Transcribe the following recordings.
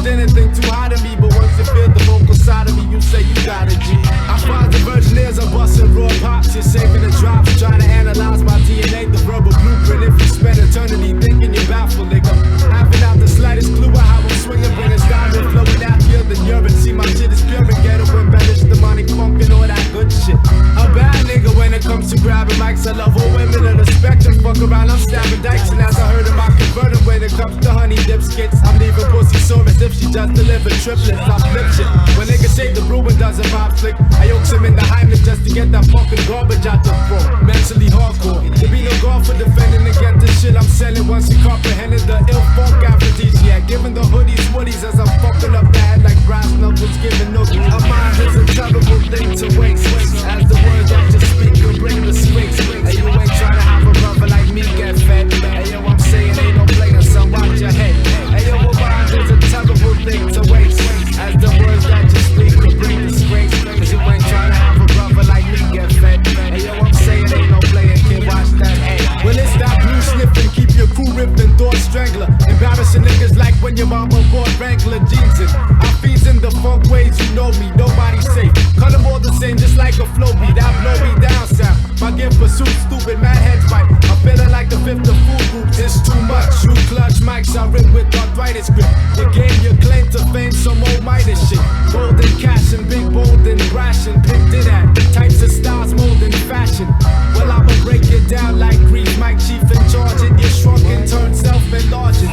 didn't think too hard of me, but once you feel the vocal side of me, you say you got it, G. I find the virgin ears, I'm busting raw pops. You're saving the drops, trying to analyze my DNA, the verbal blueprint. If you spend eternity thinking you're baffled, nigga, having out the slightest clue of how I'm swinging, bringing style and flowing happier than urine. See, my shit is pure and ghetto, embellished, demonic funk and all that good shit. A bad nigga when it comes to grabbing mics. I love all women in the spectrum. Fuck around, I'm stabbing dikes, and as I heard him, I convert him. When it comes to honey dip skits, I'm leaving pussy sore as if she just delivered triplets. I flip shit. When niggas say the brewing doesn't pop slick, I yokes him in the Heimlich just to get that fucking garbage out the throat. Mentally hardcore. There be no God for defending against the shit I'm selling. Once you comprehended the ill funk aphrodisiac, giving the hoodies woodies as I'm fucking up the head like brass knuckles, giving noogies. A mind is a terrible thing to waste. As the words that you speak will bring the swings. Hey, you ain't trying to have a brother like me get fed. Hey, yo, I'm saying ain't no playing, son, watch your head. Hey, yo, a mind is a terrible thing to waste. As the words that you speak will bring the swings. Cause you ain't trying to have a brother like me get fed. Hey, yo, I'm saying ain't no playing, kid, watch that head. Well, it's that blue sniffing, keep your crew ripping, thought strangler. Embarrassing niggas like when your mama bought Wrangler jeans in. I feeds in the funk ways, you know me, nobody's safe. Cut them all the same, just like a flow beat, that blow me down sound. My gift pursuit, stupid, mad heads bite. I'm feeling like the fifth of food group, it's too much. You clutch mics, I rip with arthritis grip. The game you claim to fame, some old Midas shit. Golden cash and big bold and brash and picked it at. Types of styles, mold and fashion. Well, I'ma break it down like Greek, Mike Chief in charge, and you're shrunk and turned self-enlarging.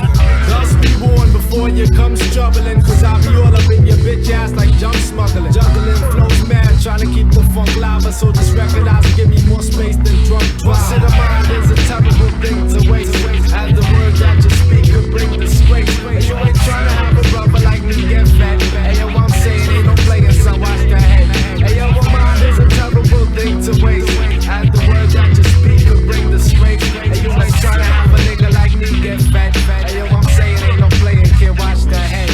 Thus be warned before you come struggling, cause I'll be all up in your bitch ass like junk smuggling. Juggling flows mad, trying to keep the funk live, so just recognize and give me more space than drunk drive. What's in the mind is a terrible thing to waste. As the words that you speak could bring disgrace. And you ain't trying to have a brother like me get fat. Hey, yo, I'm saying ain't no playing, so watch that head. Hey, yo, a mind is a terrible thing to waste. As the words that you speak could bring disgrace. And you ain't trying to have a nigga like me get fat. Hey, yo, I'm saying ain't no playing, kid, watch that head.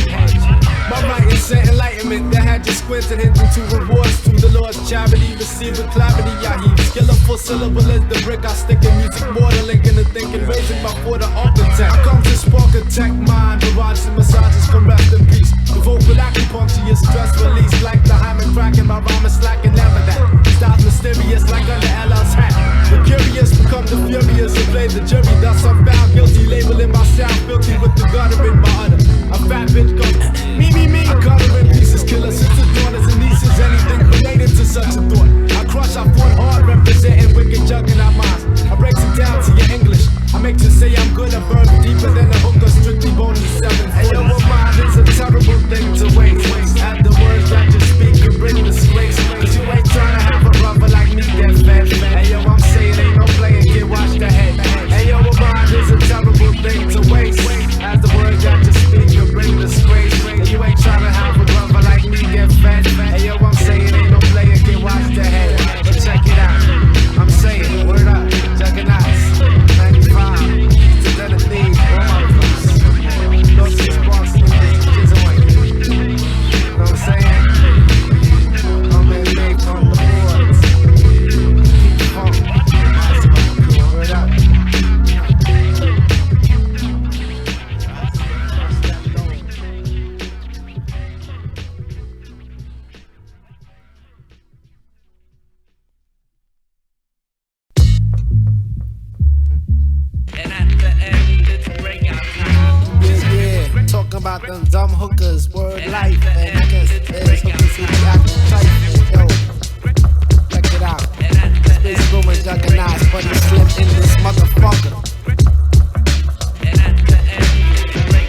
My writing sent enlightenment that had you squinting, hinting to rewards to the Lord's charity. Receiving clarity, I heap. Skillful syllable is the brick I stick in music, more than linking the thinking, raising my for the architect. I come to spark attack mind, barrage and massages come rest in peace. The vocal acupuncture is stress release, like the hymen cracking, my rhyme is slacking, never that. Styles mysterious like under LL's hat. The curious become the furious and play the jury, thus I'm found guilty, labeling myself filthy with the gutter in my udder. A fat bitch goes, me, gutter in pieces, killer sisters, daughters and nieces, anything related to such a thought. I crush, I fought hard, representing wicked juggernaut minds. I breaks it down to your English. I make you say I'm good, I burn deeper than a hooker, strictly bone in 7. Hey, yo, a mind is a terrible thing to waste. Add the words that you speak could bring disgrace. Cause you ain't trying to have a brother like me get fed. Hey, yo, I'm saying ain't no playing, kid, watch the head. Hey, yo, a mind is a terrible thing to waste. Add the words that you speak could bring disgrace. And you ain't trying to have a brother like me get fed. Hey, yo, I'm saying ain't no playing, kid, watch the head. But check it out, I'm saying, word up, Jugganots, 95, to let it lead, all my blues. Those 6 bars, kids away. You know what I'm saying? I'm in late on the boards. Keep it funk. Word up. Talking about them dumb hookers, word life, and niggas, there's hookers who be acting tight, yo, check it out, Space Room and Jugganots, but it's slipped in this motherfucker.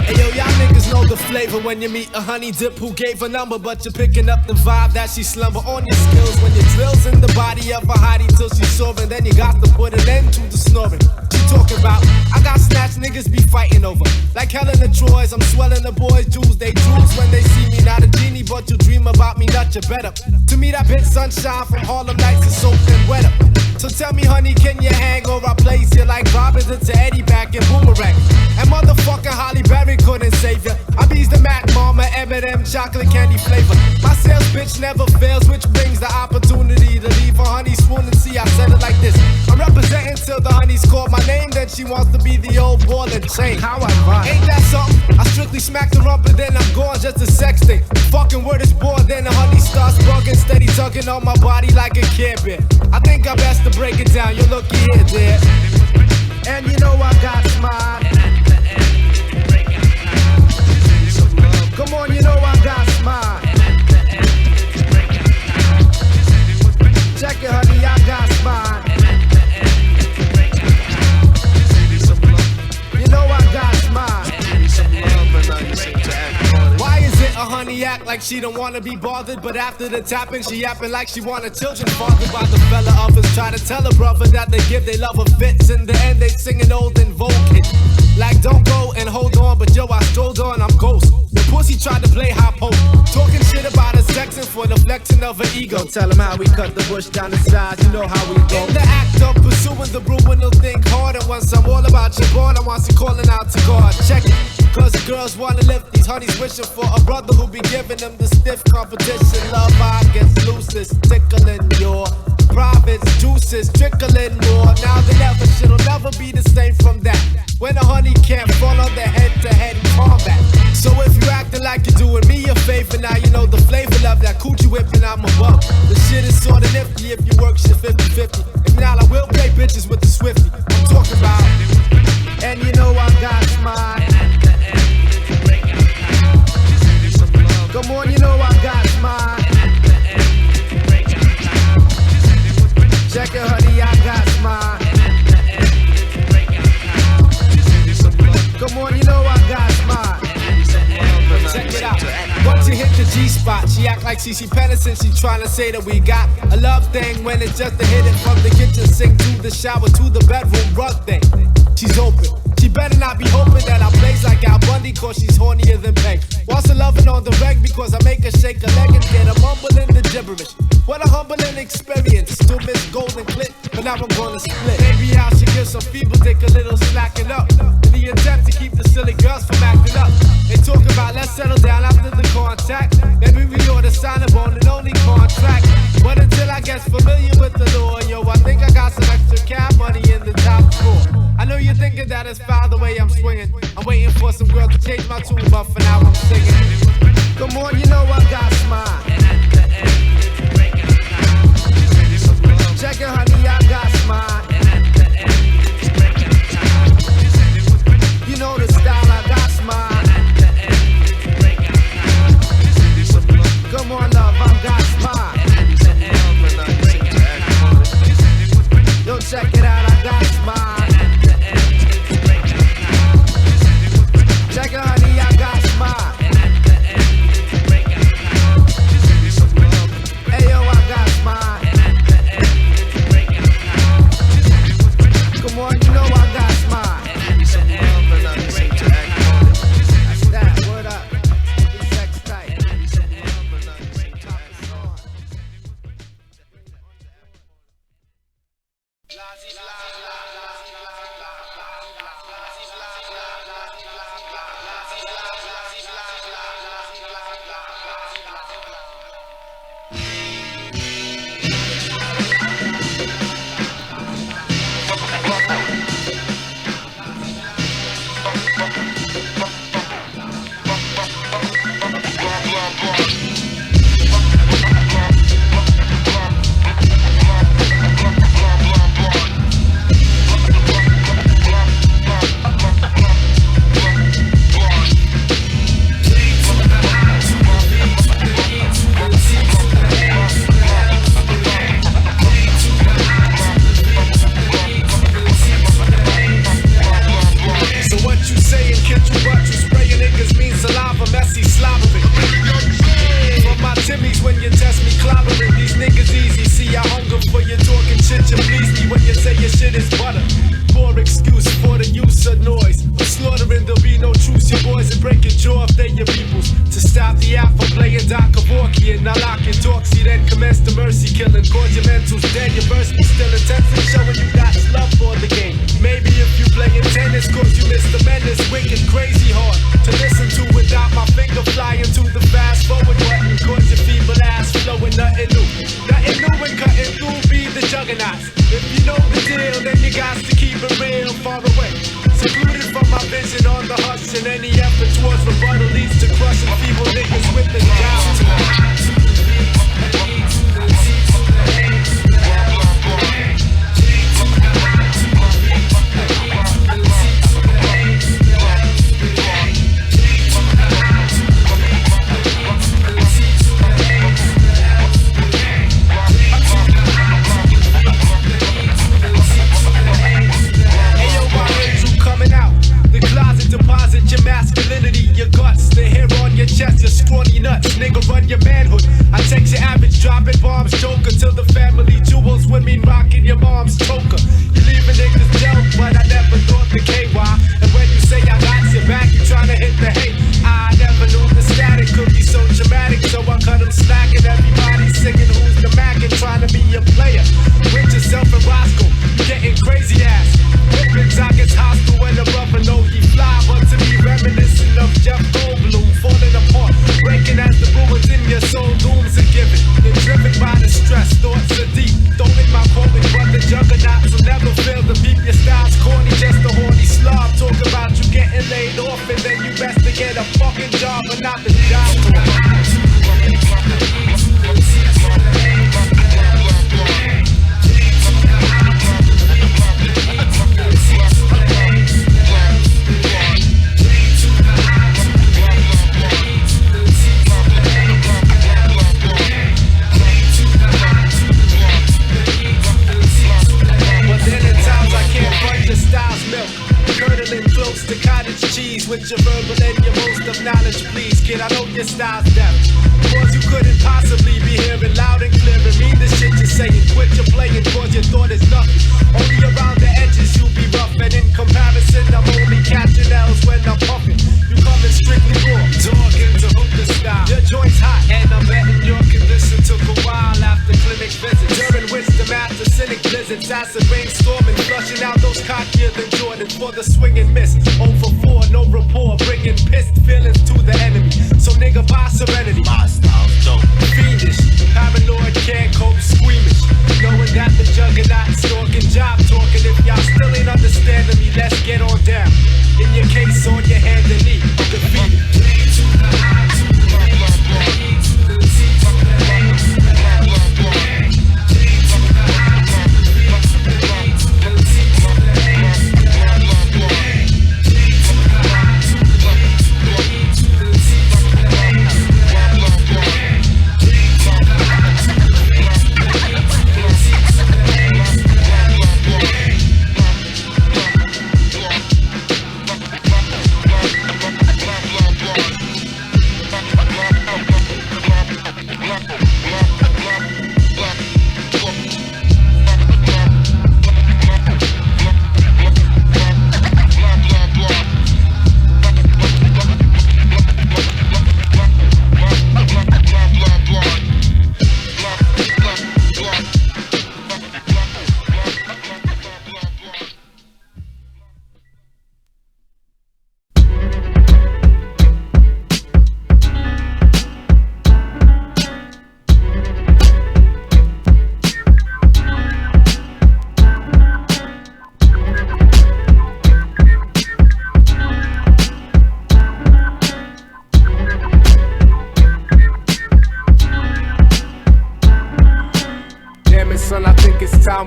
Hey yo, y'all niggas know the flavor when you meet a honey dip who gave a number, but you're picking up the vibe that she slumber on your skills when you drills in the body of a hottie till she's soaring, then you got to put an end to the snoring. Talking about, I got snatch niggas be fighting over. Like hell in the Troys, I'm swelling the boys' jewels. They jewels when they see me, not a genie, but you dream about me, not your better. To me, that bitch sunshine from Harlem nights is soaked and wetter. So tell me, honey, can you hang or I place you like Robbins into Eddie back in Boomerang? And motherfucking Holly Berry couldn't save ya. I bees the Mac Mama, M&M, chocolate candy flavor. My sales bitch never fails, which brings the opportunity to leave a honey swoon and see I said it like this. I'm representing till the honey honey's called my name, then she wants to be the old ball and chain. How ironic. Ain't that something? I strictly smacked her up and then I'm gone, just a sex thing. Fucking word is born, then the honey starts bugging, steady tugging on my body like a Care Bear. I think I best to break it down, you looky here, dear. And you know I got smile. Come on, you know I got smile. Check it, honey, I got smile. You know I got smile. Why is it a honey act like she don't wanna be bothered, but after the tapping she yapping like she want her children fathered by the fella others try to tell her brother that they give they love her fits. In the end they singing old and vogue hit like don't go and hold on, but yo I strolled on, I'm ghost. The pussy tried to play hot poke, talking shit about her sexing for the flexing of her ego. Tell him how we cut the bush down the side, you know how we go. In the act of pursuing the brewing, they'll think hard, and once I'm all about your boy, I want you calling out to God. Check it, cause the girls wanna lift these honeys wishing for a brother who be giving them the stiff competition. Love I gets loosest, tickling your privates, juices, trickling more. Now they never, shit'll never be the same from that. When a honey can't fall on the head-to-head combat. So if you acting like you're doing me a favor, now you know the flavor of that coochie whipping I'm above. The shit is sorta nifty if you work shit 50-50. If not, I will play bitches with the Swifty. I'm talking about, and you know I got smile. Come on, you know I got smile. Check it, honey, I got smile. Come on, you know I got smile. Check it out. Once you hit the G-spot, she act like she Pennison. She tryna say that we got a love thing when it's just a hit it from the kitchen sink to the shower to the bedroom rug thing. She's open. She better not be hoping that I blaze like Al Bundy, cause she's hornier than Peg. Wants her loving on the reg because I make her shake her leg and get her mumbling the gibberish. What a humbling experience. Still miss golden clit, but now I'm gonna split. Maybe I should give some feeble dick a little slacking up in the attempt to keep the silly girls from acting up. They talk about let's settle down after the contact. Maybe we ought to sign a bone and only contract. But until I get familiar with the law, yo, I think I got some extra cab money in the top drawer. I know you're thinking that it's foul the way I'm swinging. I'm waiting for some girl to change my tune, but for now I'm singing. Come on, you know I got smile. Check it, honey, I got smile. You know the style, I got smile. Come on, love, I got smile. Yo, check it out, I got smile. Check it, honey, I got smile. Hey, yo, I got smile. Come on, you know I got smile. That's that, word up. It's sex tight. Jugganots. If you know the deal, then you got to keep keep it real far away. Secluded from my vision on the hush, and any effort towards rebuttal leads to crushing feeble niggas with the job. Deposit your masculinity, your guts, the hair on your chest, your scrawny nuts. Nigga, run your manhood. I text your average, dropping bombs, joker till the family jewels would mean rocking your mom's choker. You leaving niggas dope, but I never thought the KY. And when you say I got your back, you tryna hit the hate. I never knew the static could be so dramatic, so I cut them slack and everybody singing who's the Mac and trying to be a player. With yourself and Roscoe, you getting crazy ass. Whipping sockets hostile when the brother know he fly, but to be reminiscent of Jeff Goldblum falling apart, breaking as the ruins in your soul. Dooms are given, you're driven by the stress. Thoughts are deep, don't make my quoting, but the juggernauts will never fail to beat your style's corny. Just a horny slob talk about you getting laid off, and then you best to get a fucking job, but not the job. With your verbal and your most of knowledge, please, kid, I know your style's deaf. Cause you couldn't possibly be hearing loud and clear and mean the shit you're saying. Quit your playing, cause your thought is nothing. Only around the edges you'll be rough, and in comparison, I'm only catching L's when I'm puffing. You coming strictly raw, talking to hook the style. Your joint's hot, and I'm betting your condition took a while after clinic visits. During which the master cynic blizzards, acid rainstorming, flushing out those cockier than Jordan for the swing and miss. 0 for 4, no rapport, bringing pissed feelings to the enemy. So nigga, buy serenity. My style's dope. Fiendish, paranoid, can't cope, squeamish. Knowing that the juggernauts stalking, job talking. If y'all still ain't understanding me, let's get on down. In your case, on your hand and knee, defeated.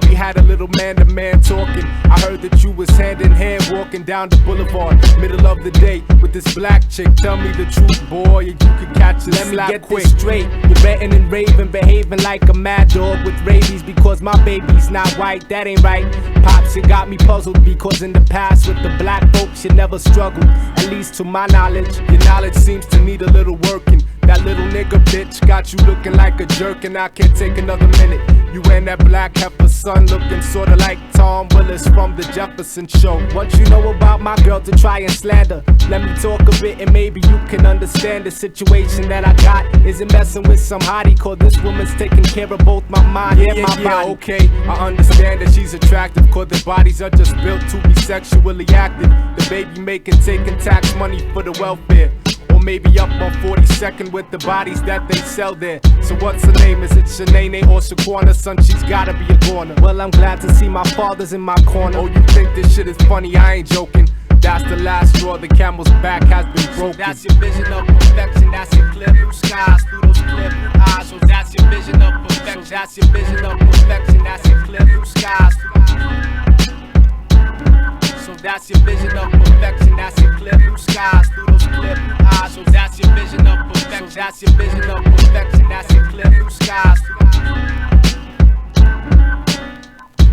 We had a little man-to-man talking. I heard that you was hand-in-hand walking down the boulevard, middle of the day, with this black chick. Tell me the truth, boy, you could catch this. Let me get quick. This straight. You're betting and raving, behaving like a mad dog with rabies because my baby's not white. That ain't right. Pops, it got me puzzled because in the past with the black folks, you never struggled. At least to my knowledge, your knowledge seems to need a little working. That little nigga bitch got you looking like a jerk, and I can't take another minute. You and that black heifer son looking sorta like Tom Willis from the Jefferson Show. What you know about my girl to try and slander? Let me talk a bit and maybe you can understand the situation that I got. Isn't messing with some hottie, cause this woman's taking care of both my mind and my body. Okay, I understand that she's attractive, cause their bodies are just built to be sexually active. The baby making, taking tax money for the welfare. Or maybe up on 42nd with the bodies that they sell there. So what's her name? Is it Shanae or Shaquana? Son, she's gotta be a goner. Well, I'm glad to see my father's in my corner. Oh, you think this shit is funny? I ain't joking. That's the last straw, the camel's back has been broken. That's your vision of perfection, that's your clear blue skies through those clear blue eyes. So that's your vision of perfection, that's your vision of perfection, that's your clear blue skies. So that's your vision of perfection, that's your clear blue skies through those clear blue eyes. So that's your vision of perfection, that's your vision of perfection, that's your clear blue skies.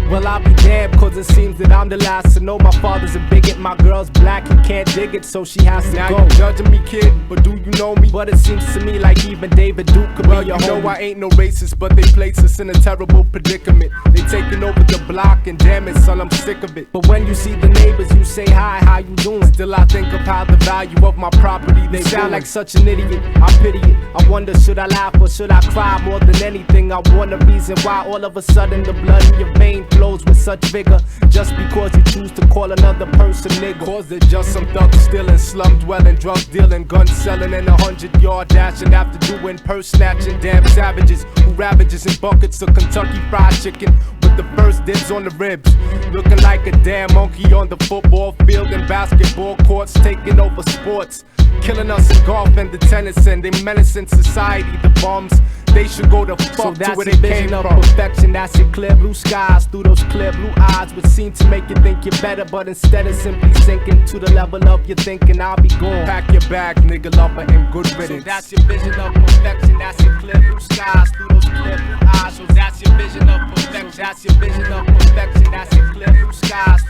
Well, I'll be damned, cause it seems that I'm the last to know. My father's a bigot, my girl's black, he can't dig it, so she has to now go. Now you judging me, kid, but do you know me? But it seems to me like even David Duke could be your homie. Well, you know I ain't no racist, but they place us in a terrible predicament. They taking over the block, and damn it, son, I'm sick of it. But when you see the neighbors, you say, hi, how you doing? Still I think of how the value of my property, they sound like such an idiot, I pity it. I wonder, should I laugh or should I cry? More than anything, I want a reason why all of a sudden the blood in your vein flows with such vigor. Just because you choose to call another person nigga. Cause they're just some thugs stealing, slum dwelling, drug dealing, gun selling, and 100-yard dashing after doing purse snatching. Damn savages who ravages in buckets of Kentucky Fried Chicken with the first dibs on the ribs. Looking like a damn monkey on the football field and basketball courts, taking over sports. Killing us in golf and the tennis, and they menacing society. The bums, they should go to fuck to where they came from. Perfection, that's your clear blue skies through those clear blue eyes, which seem to make you think you're better, but instead of simply sinking to the level of your thinking, I'll be gone. Pack your bags, nigga lover, and good riddance. So that's your vision of perfection, that's your clear blue skies through those clear blue eyes. So that's your vision of perfection, that's your vision of perfection, that's your clear blue skies.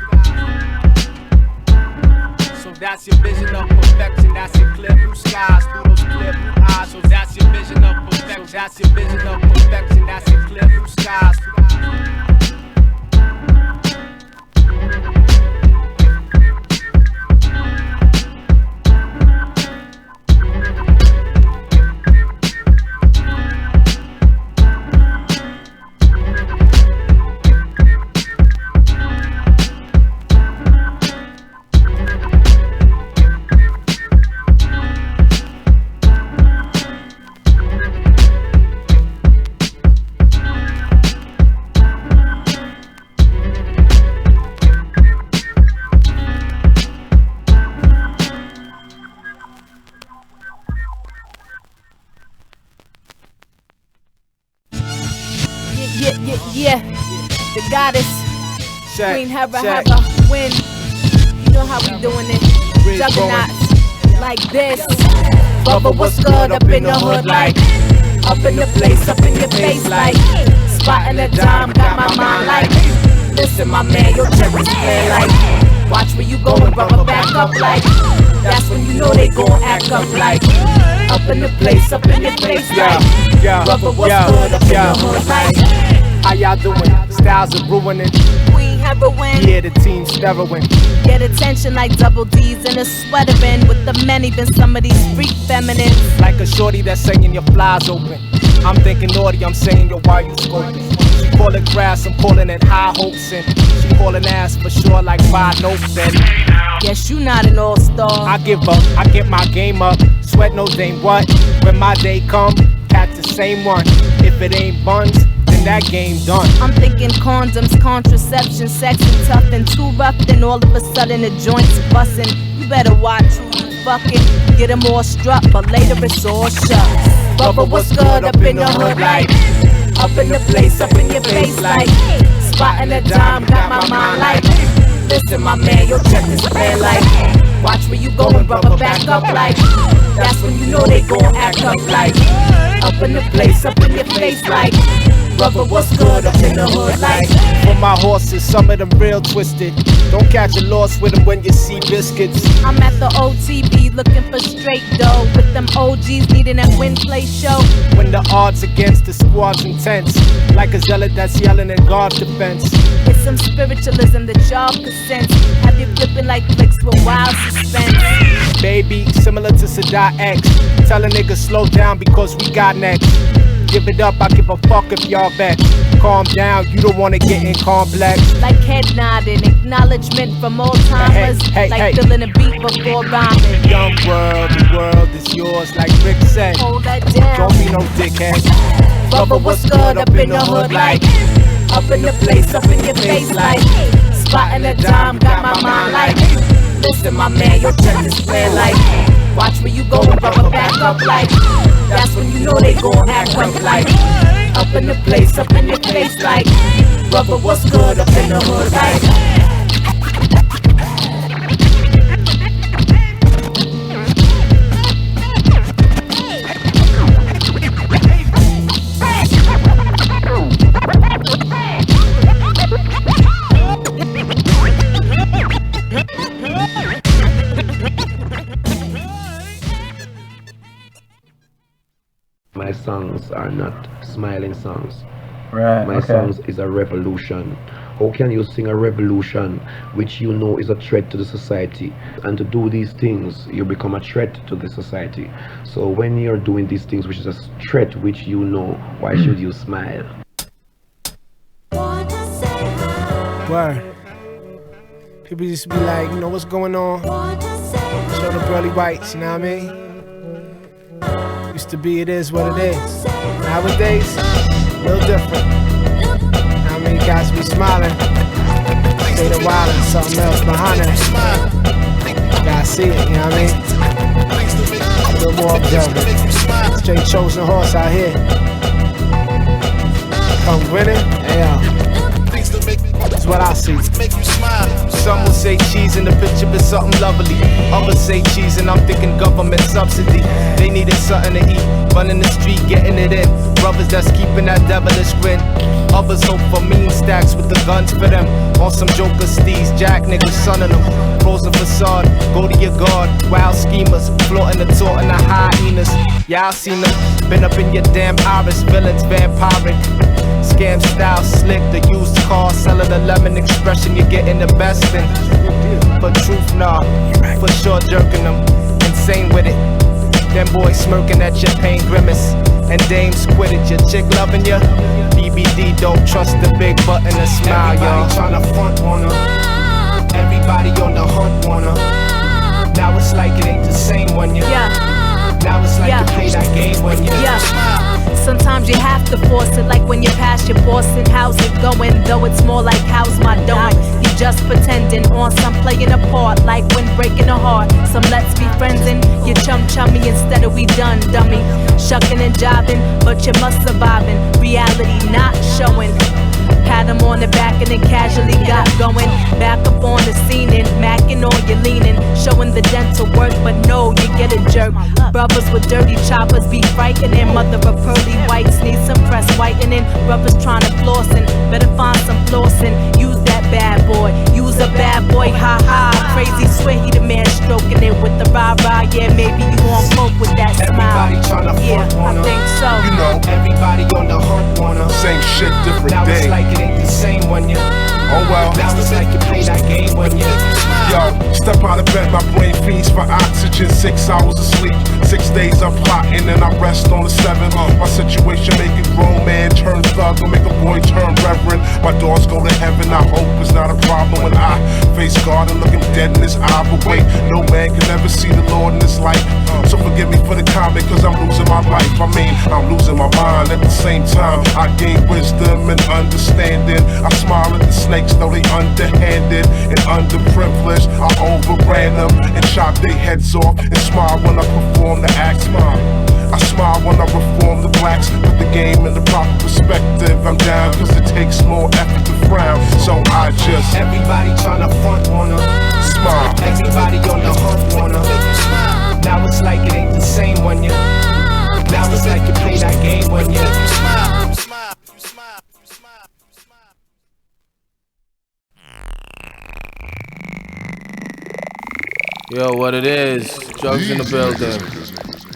So that's your vision of perfection, that's your clear blue skies through those clear blue eyes. So that's your vision of perfection, that's your vision of perfection, that's your clear blue skies. Yeah, the goddess, Queen Hera, win. You know how we doing it. Jugganots, like this. Bubba, what's good up in the hood, like up in the place, up in your face, like spotting the dime, got my mind like. Listen, my man, your check is clear, like watch where you going, brother, back up, like that's when you know they gon' act up, like up in the place, up in your face, like brother, what's good up in the hood, like. How y'all doing? Styles are ruining. Queen Hera win. Yeah, the team's steroin. Get attention like double D's in a sweater bin. With the men, even some of these freak feminines. Like a shorty that's saying your flies open. I'm thinking naughty, I'm saying yo, why you scoping? She call it grass, I'm calling it high hopes. And she hauling ass for sure like 5 notes. And guess you not an all-star. I give up, I get my game up. Sweat no ain't what. When my day come, catch the same one. If it ain't buns, that game done. I'm thinking condoms, contraception, sex and tough and too rough. Then all of a sudden the joints bustin'. You better watch who you fucking. Get them all struck, but later it's all shut. Bubba, what's good up in the hood, like up in the place, up in your face, like spotting a dime, got my mind like. Listen, my man, your check is clear, like watch where you going, brother, back up, like that's when you know they gon' act up, like up in the place, up in your face, like brother, what's good up in the hood, like for my horses, some of them real twisted. Don't catch a loss with them when you see biscuits. I'm at the OTB looking for straight dough. With them OGs needing that win play show. When the odds against the squad's intense, like a zealot that's yelling in God's defense. It's some spiritualism that y'all could sense. Have you flipping like flicks with wild suspense. Baby, similar to Sadat X. Tell a nigga slow down because we got next. Give it up, I give a fuck if y'all vex. calm down, you don't wanna get in complex. Like head nodding, acknowledgement from all timers. Like feeling a beat before rhyming. Young world, the world is yours, like Rick said. Hold that down. Don't be no dickhead. Brother, what's good up in the hood like? Up in the place, up in your face like. Spotting a dime, got my mind like. Listen, my man, your check is clear like. Watch where you go and brother back up like. That's when you know they gon' act up like. Up in the place, up in your face like. Brother, what's good up in the hood like. My songs are not smiling songs. Right. My songs is a revolution. How can you sing a revolution which you know is a threat to the society? And to do these things, you become a threat to the society. So when you're doing these things which is a threat which you know, why should you smile? Word. People used to be like, you know what's going on? Show the pearly whites, you know what I mean? Used to be, it is what it is. Nowadays, a little different. I mean, guys be smiling. Say the wild and something else behind it. Gotta see it, you know what I mean? A little more observant. Straight chosen horse out here. Come winning, hey yo. That's what I see. Some will say cheese in the picture is something lovely. Others say cheese and I'm thinking government subsidy. They needed something to eat, running the street, getting it in. Brothers that's keeping that devilish grin. Others hope for mean stacks with the guns for them. On some joker steez, jack niggas sunning them. Frozen facade, go to your guard. Wild schemers, floating the taught and the hyenas. Yeah, I seen them, been up in your damn iris. Villains vampiric. Scam style slick, the used car, selling the lemon expression, you're getting the best in. But truth, nah, for sure jerking them, insane with it. Them boys smirking at your pain grimace, and dames quit it. Your chick loving ya, BBD don't trust the big button and smile, y'all. Everybody tryna front on her, everybody on the hunt on her. Now it's like it ain't the same when you. Now it's like you play that game when you. Sometimes you have to force it, like when you pass your boss and how's it going? Though it's more like how's my doing? You just pretending on some playing a part, like when breaking a heart. Some let's be friends and you chummy instead of we done, dummy. Shucking and jiving, but you must surviving. Reality not showing. Pat him on the back and then casually got going. Back up on the scene and macking on you leaning. Showing the dental work, but no, you get a jerk. Brothers with dirty choppers be frightening. Mother of pearly whites need some press whitening. Brothers trying to flossing, better find some flossing. Use that bad boy, use a bad boy, ha ha. Crazy swear he the man stroking it with the rah-rah. Yeah, maybe you won't cope with that smile. Yeah, I think so. You know, everybody on the hunt on her. Same shit, different now day. It's like it ain't the same when you. Oh well. Now it's like you play that game when you. Yo, step out of bed, my brain feeds for oxygen. 6 hours of sleep, 6 days I'm plotting, and I rest on the 7th. My situation make a grown man turn thug, or make a boy turn reverend. My doors go to heaven, I hope it's not a problem when I face God and look him dead in his eye. But wait, no man can ever see the Lord in this life. So forgive me for the comment, cause I'm losing my life. I mean, I'm losing my mind. At the same time, I gain wisdom and understanding. I smile at the snakes, though they underhanded and underprivileged. I overran them and chopped their heads off, and smile when I perform the act. I smile when I reform the blacks, put the game in the proper perspective. I'm down cause it takes more effort to frown, so I just. Everybody tryna front on her, smile. Everybody on the hunt on her. Now it's like it ain't the same when you. Now it's like you play that game when you. Yo, what it is? Jugs in the building.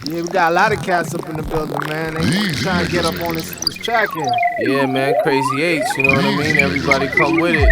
Yeah, we got a lot of cats up in the building, man. They trying to get up on this track here. Yeah, man, Crazy H, you know what I mean? Everybody come with it.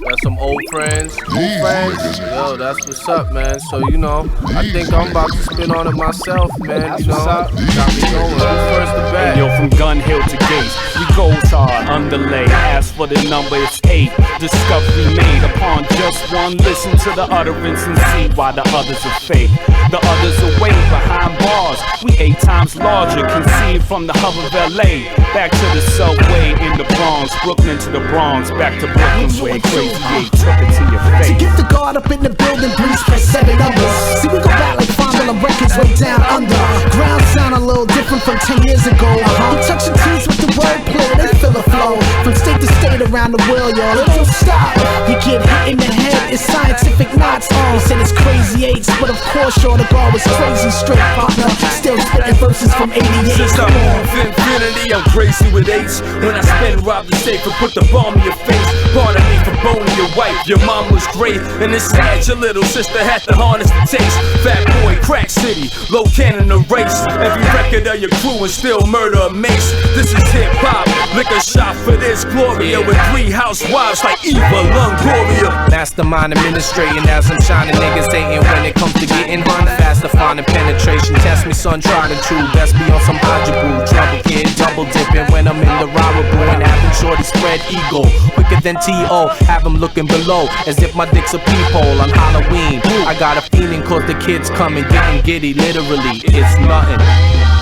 Got some old friends, new friends. Yo, that's what's up, man. So, you know, I think I'm about to spin on it myself, man. You know, got me going. Who's first to bat? Yo, from Gun Hill to Gates, we goes hard, underlay. As for the number, it's 8. Discovery made upon just one. Listen to the utterance and see why the others are fake. The others are way behind bars. We 8 times larger, conceived from the hub of LA. Back to the subway in the Bronx, Brooklyn to the Bronx, back to Brooklyn where Crazy 8 took it to your face. To get the guard up in the building, breeze for 7 numbers. See, we go back like Fondle Records way down under. Ground sound a little different from 10 years ago. We touch the teeth with the wordplay, they feel the flow. From state to state around the world, y'all, it don't stop. You get hit in the head, it's scientific knots. They said it's Crazy 8s, but of course, y'all, the guard was crazy straight partner. Still spitting verses from 88. Since I'm on infinity, I'm crazy with 8s. When I spin, rob the safe and put the bomb in your face. Pardon me for boning your wife, your mom was great. And it's sad your little sister had to harness the taste. Fat boy, crack city, low cannon the race. Every record of your crew and still murder a mace. This is hip hop, lick a shot for this Gloria. With 3 housewives like Eva Longoria. Mastermind administrating as I'm shining, niggas hating when it comes to getting hunted. Faster finding penetration, test me son, try to true. Best be on some hydro trouble kid, double dipping when I'm in the robber and having shorty spread ego. Quicker than T.O., have them looking below as if my dick's a peephole on Halloween. I got a feeling cause the kids coming, getting giddy, literally, it's nothing.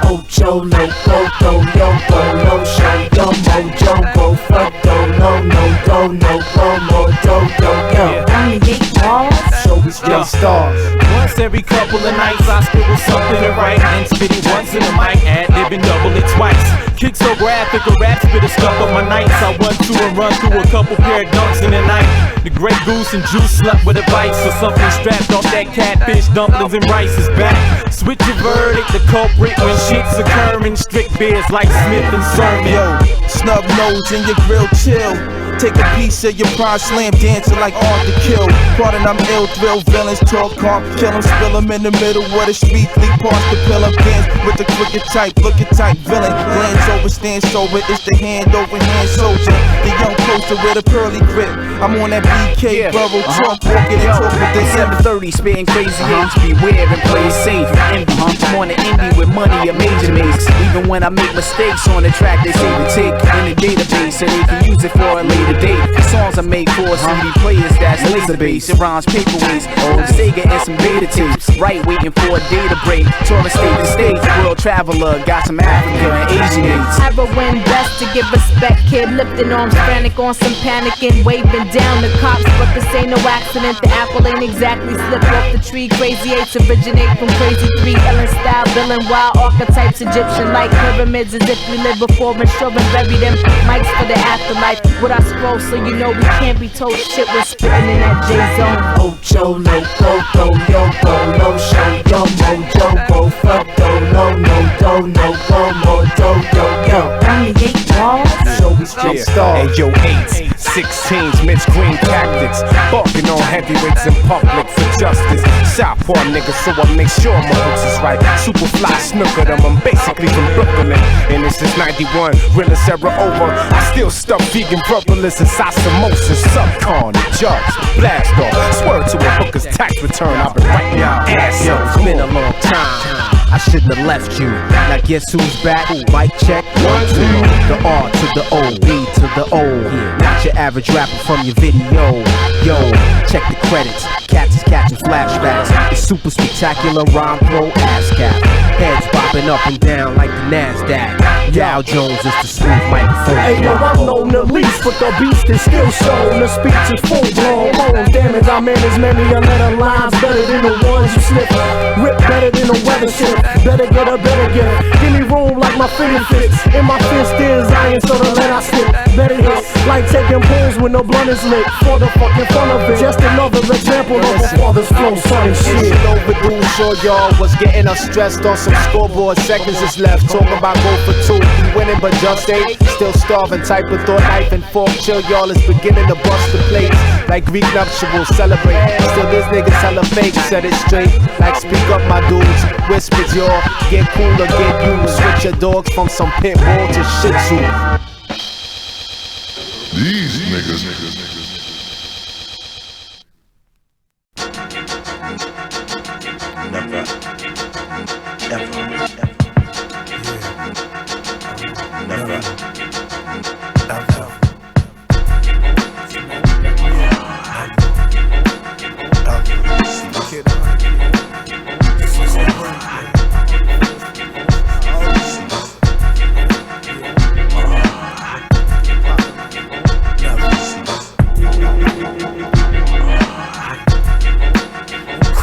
Ocho, loco, do, yo, go, no show, yo, mojo, go, fuck, do, no, go, no, mo, do, yo. Only 8 balls, show we straight stars. Once every couple of nights I scribble something to write and spit it once in a mic, ad-lib and double it twice. Kick so graphic, a rap spit a scuff of my nights. I run through a couple pair of dunks in the night. The Grey Goose and Juice slept with advice or something strapped off that catfish, dumplings and rice is back. Switch your verdict, the culprit when shit's occurring. Strict beers like Smith and Sermon. Yo, snub nose in your grill chill. Take a piece of your pride, slam dancing like art to kill. Pardon, I'm ill, thrill villains, talk comp, kill them, spill them in the middle of the street. 3 parts to pill up, dance with the crooked type, looking type villain. Glance over, stand sober, it's the hand over hand soldier. The young poster with a pearly grip. I'm on that BK, borough trunk, walking and talking with this 730, spitting Crazy 8s, beware and play it safe. Envy, I'm on the indie with money, a major makes. Even when I make mistakes on the track, they say to take in the database so they can use it for a later date. Songs I make for CD players, that's laser bass. It rhymes paperweights, old Sega and some beta tapes. Right, waiting for a day to break. Tourist state to state, world traveler, got some African and Asian mates. Heroin best to give respect, kid. Lifting arms frantic on some panicking, waving down the cops. But this ain't no accident, the apple ain't exactly slipped off the tree. Crazy 8s originate from Crazy 3. Ellen style, villain, wild archetypes, Egyptian like pyramids. As if we lived before and sure and bury them. Mics for the afterlife. What I scroll so you know we can't be told shit. We're spitting in that J-zone. Ocho, loco, do, yo, go, no show, yo, mojo, go, fuck, do, no, go, mo, do, yo. Only 8 balls, show we straight stars. Hey yo, 8s, 16s, Mitch Green tactics. Barking on heavyweights in public for justice. Southpaw niggas, so I make sure my hooks is right. Super fly snooker them, I'm basically from Brooklyn. And this is 91, realest era over. I still stuff vegan propolis and sasamosis. Subcon, judge, blast off. Swerve to a hooker's tax return. I've been writing out ass. Yo, it's been a long time. I shouldn't have left you. Now guess who's back? Mic check, 1, 2. The R to the O, B to the O. Not your average rapper from your video. Yo, check the credits. Cats is catching flashbacks. It's super spectacular, rhyme pro ass cap. Heads bopping up and down like the NASDAQ. Dow Jones is the smooth microphone. Hey yo, I'm known the least, but the beast is still shown. The speech is full blown. Oh, damn it, I manage many a letter lines better than the ones you slip. Rip better than the weather shit. Better get a better get. Give me room like my fitting fits. And my fist is iron, so the lead I slip. Better hit, like taking pulls when the blunt is lit. For the fucking fun of it. Just another example of a father's flow, son and shit. Shit overdue, sure y'all was getting us stressed on some scoreboard. Seconds is left, talking about go for 2. We winning, but just 8. Still starving, type of thought, knife and fork. Chill, y'all is beginning to bust the plates. Like Greek nuptials, celebrate. Still, this niggas hella fake, set it straight. Like speak up, my dudes. Whispers, y'all. Get cool or get used. Switch your dogs from some pit bull to shih tzu. These niggas.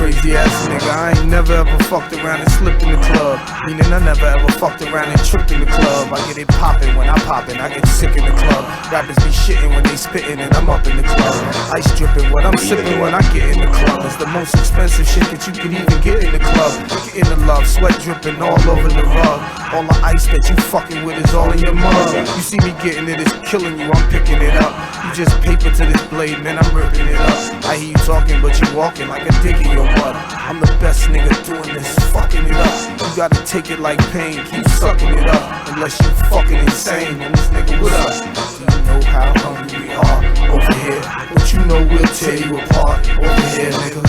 Crazy ass nigga, I ain't never ever fucked around and slipped in the club. Meaning I never ever fucked around and tripped in the club. I get it poppin' when I poppin', I get sick in the club. Rappers be shitting when they spittin' and I'm up in the club. Ice drippin' what I'm sippin' when I get in the club. It's the most expensive shit that you could even get in the club. Get in the love, sweat drippin' all over the rug. All the ice that you fucking with is all in your mug. You see me getting it, it's killing you, I'm picking it up. You just paper to this blade, man, I'm ripping it up. I hear you talking, but you walking like a dick in your butt. I'm the best nigga doing this, fucking it up. You gotta take it like pain, keep sucking it up. Unless you fucking insane, and this nigga with us. Do you know how hungry we are over here? But you know we'll tear you apart over here, nigga.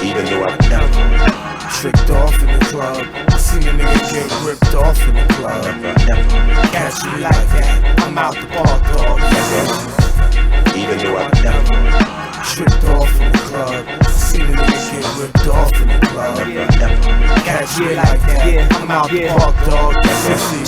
Even though I've never tricked off in the club, I seen a nigga get ripped off in the club. Catch me like that, I'm out the park, dog. Even though I've never tricked off in the club, I seen a nigga get ripped off in the club. Catch me like that, I'm out the park, dog.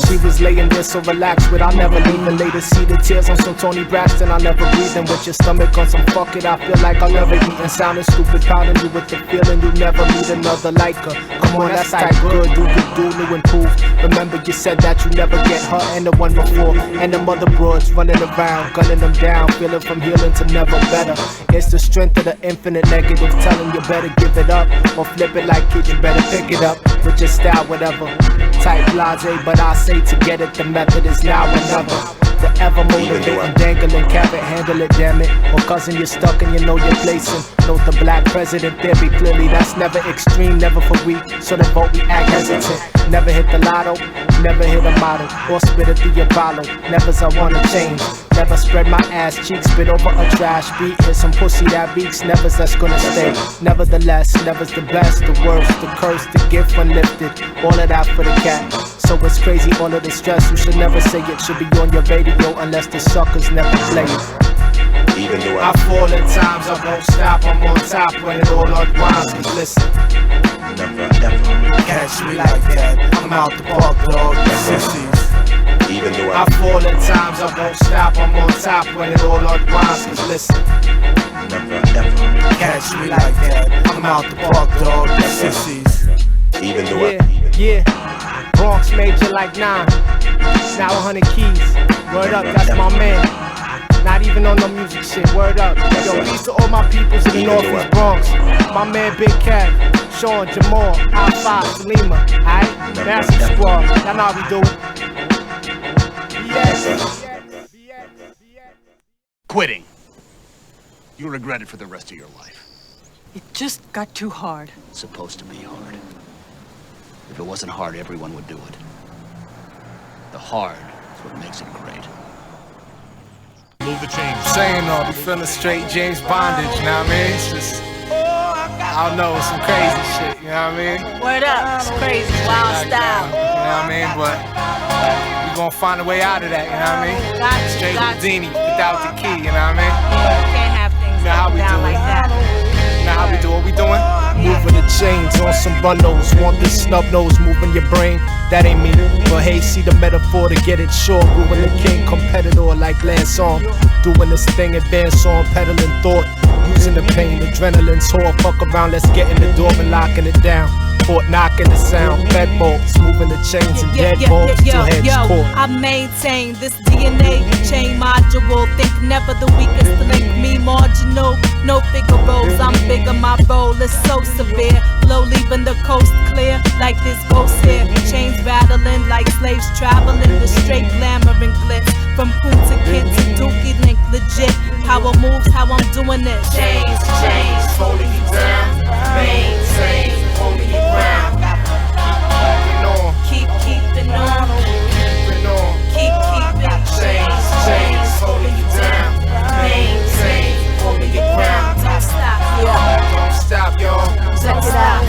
She was laying there so relaxed with I'll never leave. And later see the tears on some Tony Braxton. I'll never breathe. And with your stomach on some fuck it, I feel like I'll never eat. And sounding stupid, pounding you with the feeling you'll never meet another like her. Come on, that's type good, do new improved. Remember you said that you never get her and the one before. And the mother broads running around, gunning them down. Feeling from healing to never better. It's the strength of the infinite negative, telling you better give it up. Or flip it like kid, you better pick it up. With your style, whatever. Type blase, but I say to get it, the method is now or never. The ever motivating, dangling, carrot, handle it, damn it. Or cousin, you're stuck and you know you're placing. Note the black president theory clearly, that's never extreme, never for weak. So the vote we act hesitant. Never hit the lotto, never hit a model, or spit it through your bottle. Never's I wanna change. Never spread my ass cheeks, spit over a trash beat. Hit some pussy that beats, never's that's gonna stay. Nevertheless, never's the best, the worst, the curse, the gift unlifted. All of that for the cat. So it's crazy, all of the stress. You should never say it should be on your radio unless the suckers never play it. Even though I fall at times, I won't stop. I'm on top when it all unwinds. Cause listen, never catch me like that. I'm out the park, dog. Sissies. Even though I fall at times, I won't stop. I'm on top when it all unwinds. Cause listen, never catch me like that. I'm out the park, dog. Sissies. Even though Bronx major like 9. Now 100 keys. Word up, that's my man. Not even on no music shit, word up. Yo, peace to all my peoples in the Northeast Bronx. My man Big Cat, Sean, Jamal, I5, Salima, alright? Massive Squad, y'all know how we do it. Yes. Quitting. You'll regret it for the rest of your life. It just got too hard. It's supposed to be hard. If it wasn't hard, everyone would do it. The hard is what makes it great. Move the change. Saying all, be feeling straight James Bondage, you know what I mean? It's just, I don't know, some crazy shit, you know what I mean? Word up, it's crazy, wild style. You know what I mean? But we gonna find a way out of that, you know what I mean? Got you, straight got Houdini without the key, you know what I mean? You can't have things down like that. You know how we do what we doing? Moving the chains on some bundles. Want this snub nose moving your brain? That ain't me. But hey, see the metaphor to get it short. Ruin the king, competitor like Lance on. Doing this thing, advance on, peddling thought. Using the pain, adrenaline's whore. Fuck around, let's get in the door and locking it down. Fort knocking the sound, bed bolts, moving the chains and dead bolts till heads caught. I maintain this DNA chain module. Think never the weakest link, me marginal. No figure rolls, I'm bigger, my role is so severe. Flow leaving the coast clear, like this ghost here. Chains rattling like slaves traveling with straight glamour and glitz. From Punta Kid to Dookie Link, legit. Power moves, how I'm doing it. Chains, holding you down. Maintain, holding you ground. Keep keeping on. Keep keeping. Chains, holding you down. Maintain, holding you ground. Don't stop, Don't stop, y'all. Check it out.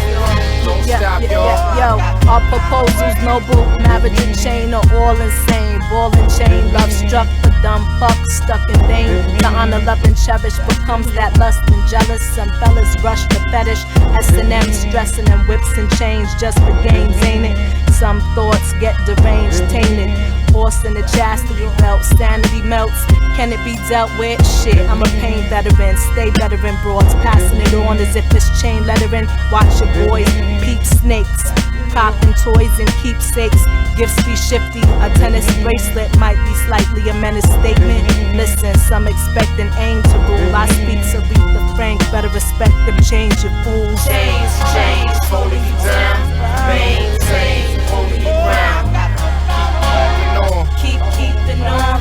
Don't stop, y'all. Yo, our proposals, noble, marriage and chain are all insane. Ball and chain, love struck for dumb fucks, stuck in vain. The honor, love and cherish becomes that lust and jealous. Some fellas rush the fetish, S&M stressing and whips and chains just for games, ain't it? Some thoughts get deranged, tainted. Horse in the chastity belt, sanity melts. Can it be dealt with? Shit, I'm a pain veteran. Stay veteran broads, passing it on as if it's chain lettering. Watch your boys, peep snakes. Popping toys and keepsakes. Gifts be shifty. A tennis bracelet might be slightly a menace statement. Listen, some expect an aim to rule. I speak Aretha Frank, better respect them, change your fools. Change, change, holding you down. Maintain, holding you ground. Keep keeping on.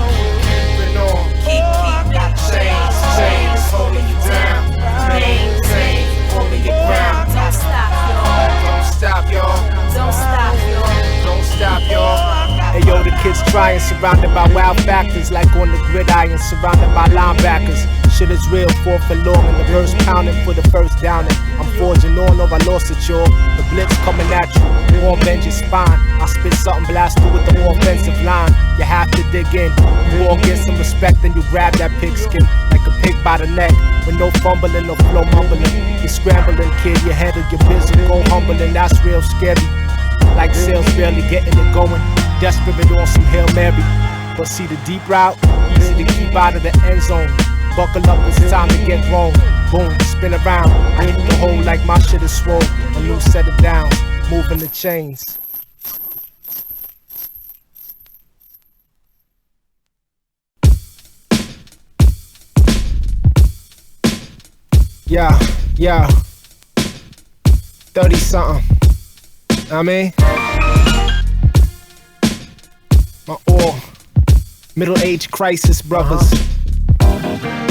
Keep keeping. Change, change, holding you down. Maintain, holding you ground. Don't stop, y'all. Don't stop, y'all. Don't stop, y'all. Don't stop, y'all. Hey yo, the kids trying, surrounded by wild factors, like on the gridiron, surrounded by linebackers. Shit is real, 4th and long, and the verse pounding for the first downing. I'm forging on, or I lost it, y'all. The blitz coming at you, won't bend your spine. I spit something blasted with the offensive line. You have to dig in, you all get some respect, then you grab that pigskin like a pig by the neck, with no fumbling, no flow mumbling. You're scrambling, kid, your head of your business go humbling. That's real scary. Like sales barely getting it going, desperate on some Hail Mary. But see the deep route, easy to keep out of the end zone. Buckle up, it's time to get wrong. Boom, spin around. I hit the hole like my shit is swole. A new set of downs, moving the chains. Yeah, 30 something. I mean, my all middle age crisis, brothers.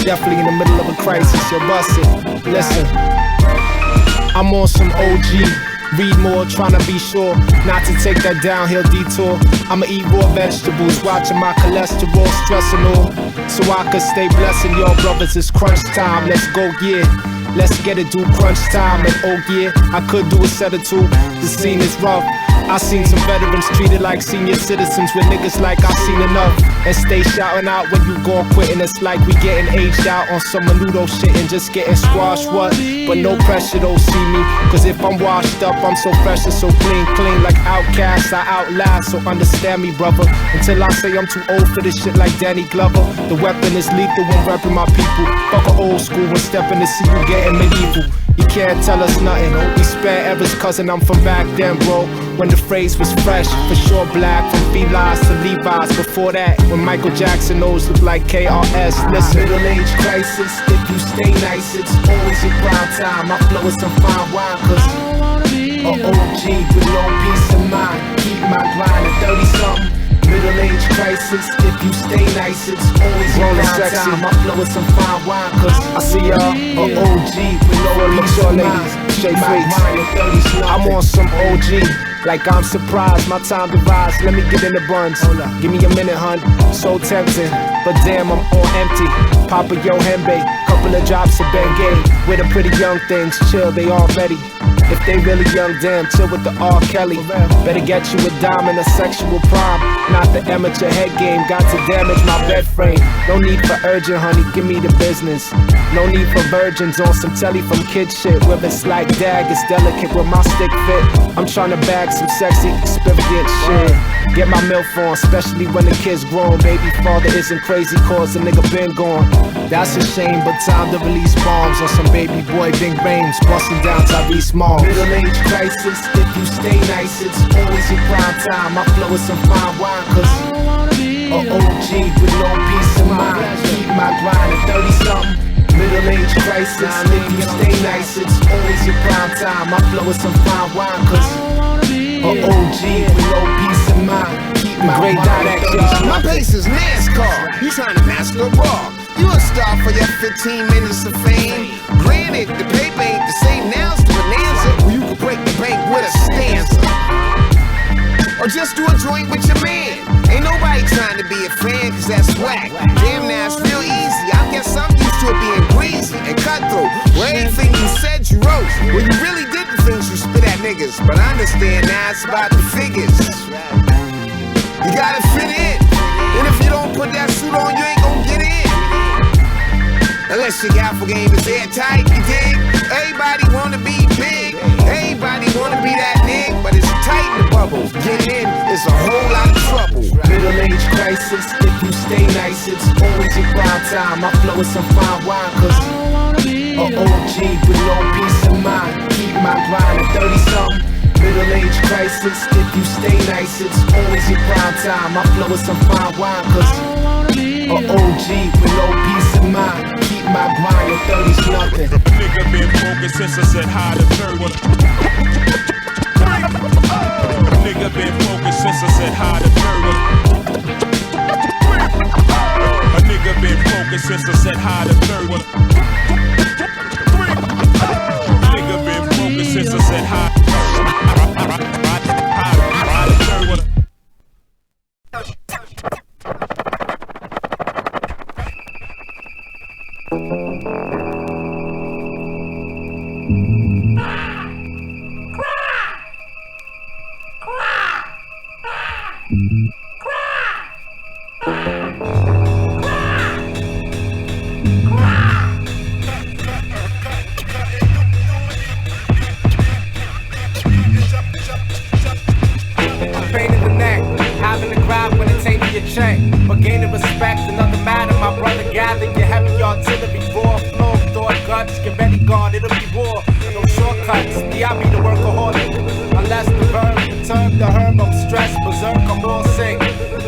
Definitely in the middle of a crisis. Yo, bust it. Listen, I'm on some OG. Read more, trying to be sure not to take that downhill detour. I'ma eat raw vegetables, watching my cholesterol, stressing all, so I could stay blessing y'all brothers. It's crunch time. Let's go, yeah. Let's get it, do crunch time. And oh yeah, I could do a set or two. The scene is rough. I seen some veterans treated like senior citizens, with niggas like I seen enough. And stay shouting out when you gon' quit, and it's like we getting aged out on some menudo shit and just getting squashed, what? But no pressure, don't see me, cause if I'm washed up, I'm so fresh and so clean, like Outcast, I outlast, so understand me, brother. Until I say I'm too old for this shit like Danny Glover. The weapon is lethal when repping my people. Fuck a old school when stepping to see you getting medieval. You can't tell us nothing. We spare errors, cousin, I'm from back then, bro. When the phrase was fresh, for sure black. From felines to Levi's. Before that, when Michael Jackson nose looked like KRS. Listen, middle age crisis. If you stay nice, it's always your prime time. I flow with some fine wine, cause a OG with no peace of mind. Keep my grind at 30 something. Middle age crisis, if you stay nice, it's always your prime time. I flow with some fine wine, cause I see y'all a OG with no peace of mind. Straight face, I'm on some OG. Like I'm surprised, my time to rise. Let me get in the buns. Give me a minute, hun. So tempting, but damn, I'm on empty. Papa Yo Hembe, couple of drops of Bengay. With the pretty young things, chill, they all ready. If they really young, damn, chill with the R. Kelly. Better get you a dime in a sexual prime. Not the amateur head game, got to damage my bed frame. No need for urgent, honey, give me the business. No need for virgins on some telly from kid shit. Where it's like dag, it's delicate where my stick fit. I'm trying to bag some sexy experience shit. Get my milk on, especially when the kid's grown. Baby father isn't crazy cause the nigga been gone. That's a shame, but time to release bombs on some baby boy Bing Rames, busting down Tyrese Mall. Middle age crisis, if you stay nice, it's always your prime time. I flow with some fine wine, cause a OG with no peace of mind. Keep my grind at 30 something. Middle age crisis, if you stay nice, it's always your prime time. I flow with some fine wine, cause a OG with no peace of mind. Keep my great direction. My pace is NASCAR. You trying to master a raw. You a star for your 15 minutes of fame. Granted, the paper ain't the same now as the bonanza, where you can break the bank with a stanza. Or just do a joint with your man. Ain't nobody trying to be a fan, cause that's whack. Damn, now it's real easy. I guess I'm used to it being breezy and cutthroat, where anything you said you wrote, where you really did the things you spit at niggas, but I understand now it's about the figures. You gotta fit in, and if you don't put that suit on, you ain't gon' get in. Unless your gaffle game is airtight, you dig? Everybody wanna be big, everybody wanna be that nigga, but it's tight in the bubble. Getting in is a whole lot of trouble. Middle-age crisis, if you stay nice, it's always your prime time. I flow with some fine wine, cause a OG with no peace of mind. Keep my grind at 30-something. Middle-age crisis, if you stay nice, it's always your prime time. I flow with some fine wine, cause a OG with no peace of mind. Keep my grind at 30's nothing. Nigga been focused since I said hi to 30. Nigga been focused since I said hi to 30. A nigga been focused since I said hi to 30. Nigga been focused since I said hi to 30. But gaining respect, another matter, my brother. Gather your heavy artillery, raw flow, thought guts, get ready, guard, it'll be war. No shortcuts, me, I be the workaholic. Unless the verb, the term, the herb, I'm stressed, berserk, I'm all sick.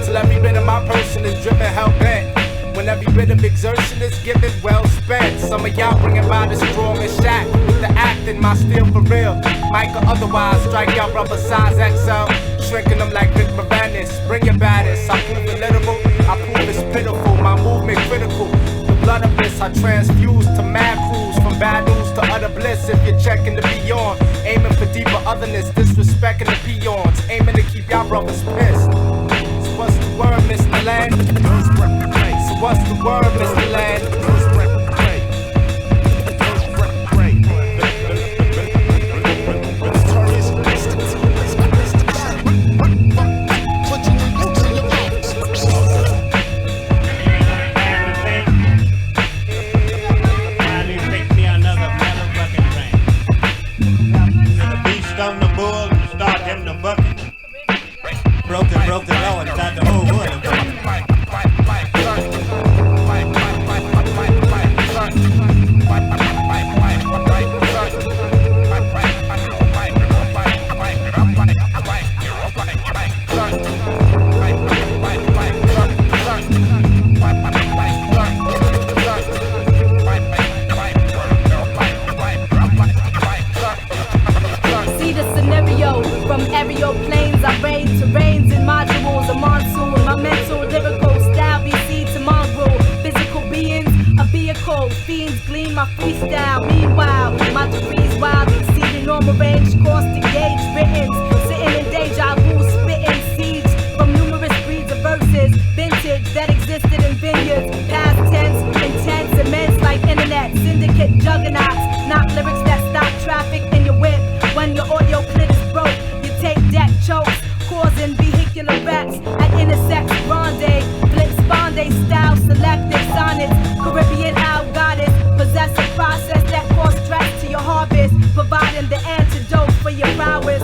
Till every bit of my person is driven, hell bent. When every bit of exertion is given, well spent. Some of y'all bring about the strongest shack. With the acting, my steel for real. Mic or otherwise, strike y'all rubber size XL. Shrinking them like Rick Moranis. Bring your baddest, I prove it literal. I prove it's pitiful, my movement critical. The blood of this I transfuse to mad crews. From bad news to utter bliss. If you're checking the beyond, aiming for deeper otherness, disrespecting the peons, aiming to keep y'all brothers pissed. So what's the word, Mr. Land? So what's the word, Mr. Land? Broke the law and got the whole world. See the scenario from aerial planes. I raid terrains in modules. A monsoon, my mental, lyrical style. BC to mongrel, physical beings, a vehicle. Fiends gleam my freestyle. Meanwhile, my degrees wild, exceeding normal range. Course to gauge written, sitting in deja vu, spitting seeds from numerous breeds of verses. Vintage that existed in vineyards. Past tense, intense, immense like internet. Syndicate jugganots, not lyrics that stop traffic in your whip. When your audio clit is broke, you take deck chokes, causing vehicular wrecks at intersects. Grande, blitz bonde style, selective sonnets. Caribbean owl goddess, possess a process that cause stress to your harvest, providing the antidote for your prowess.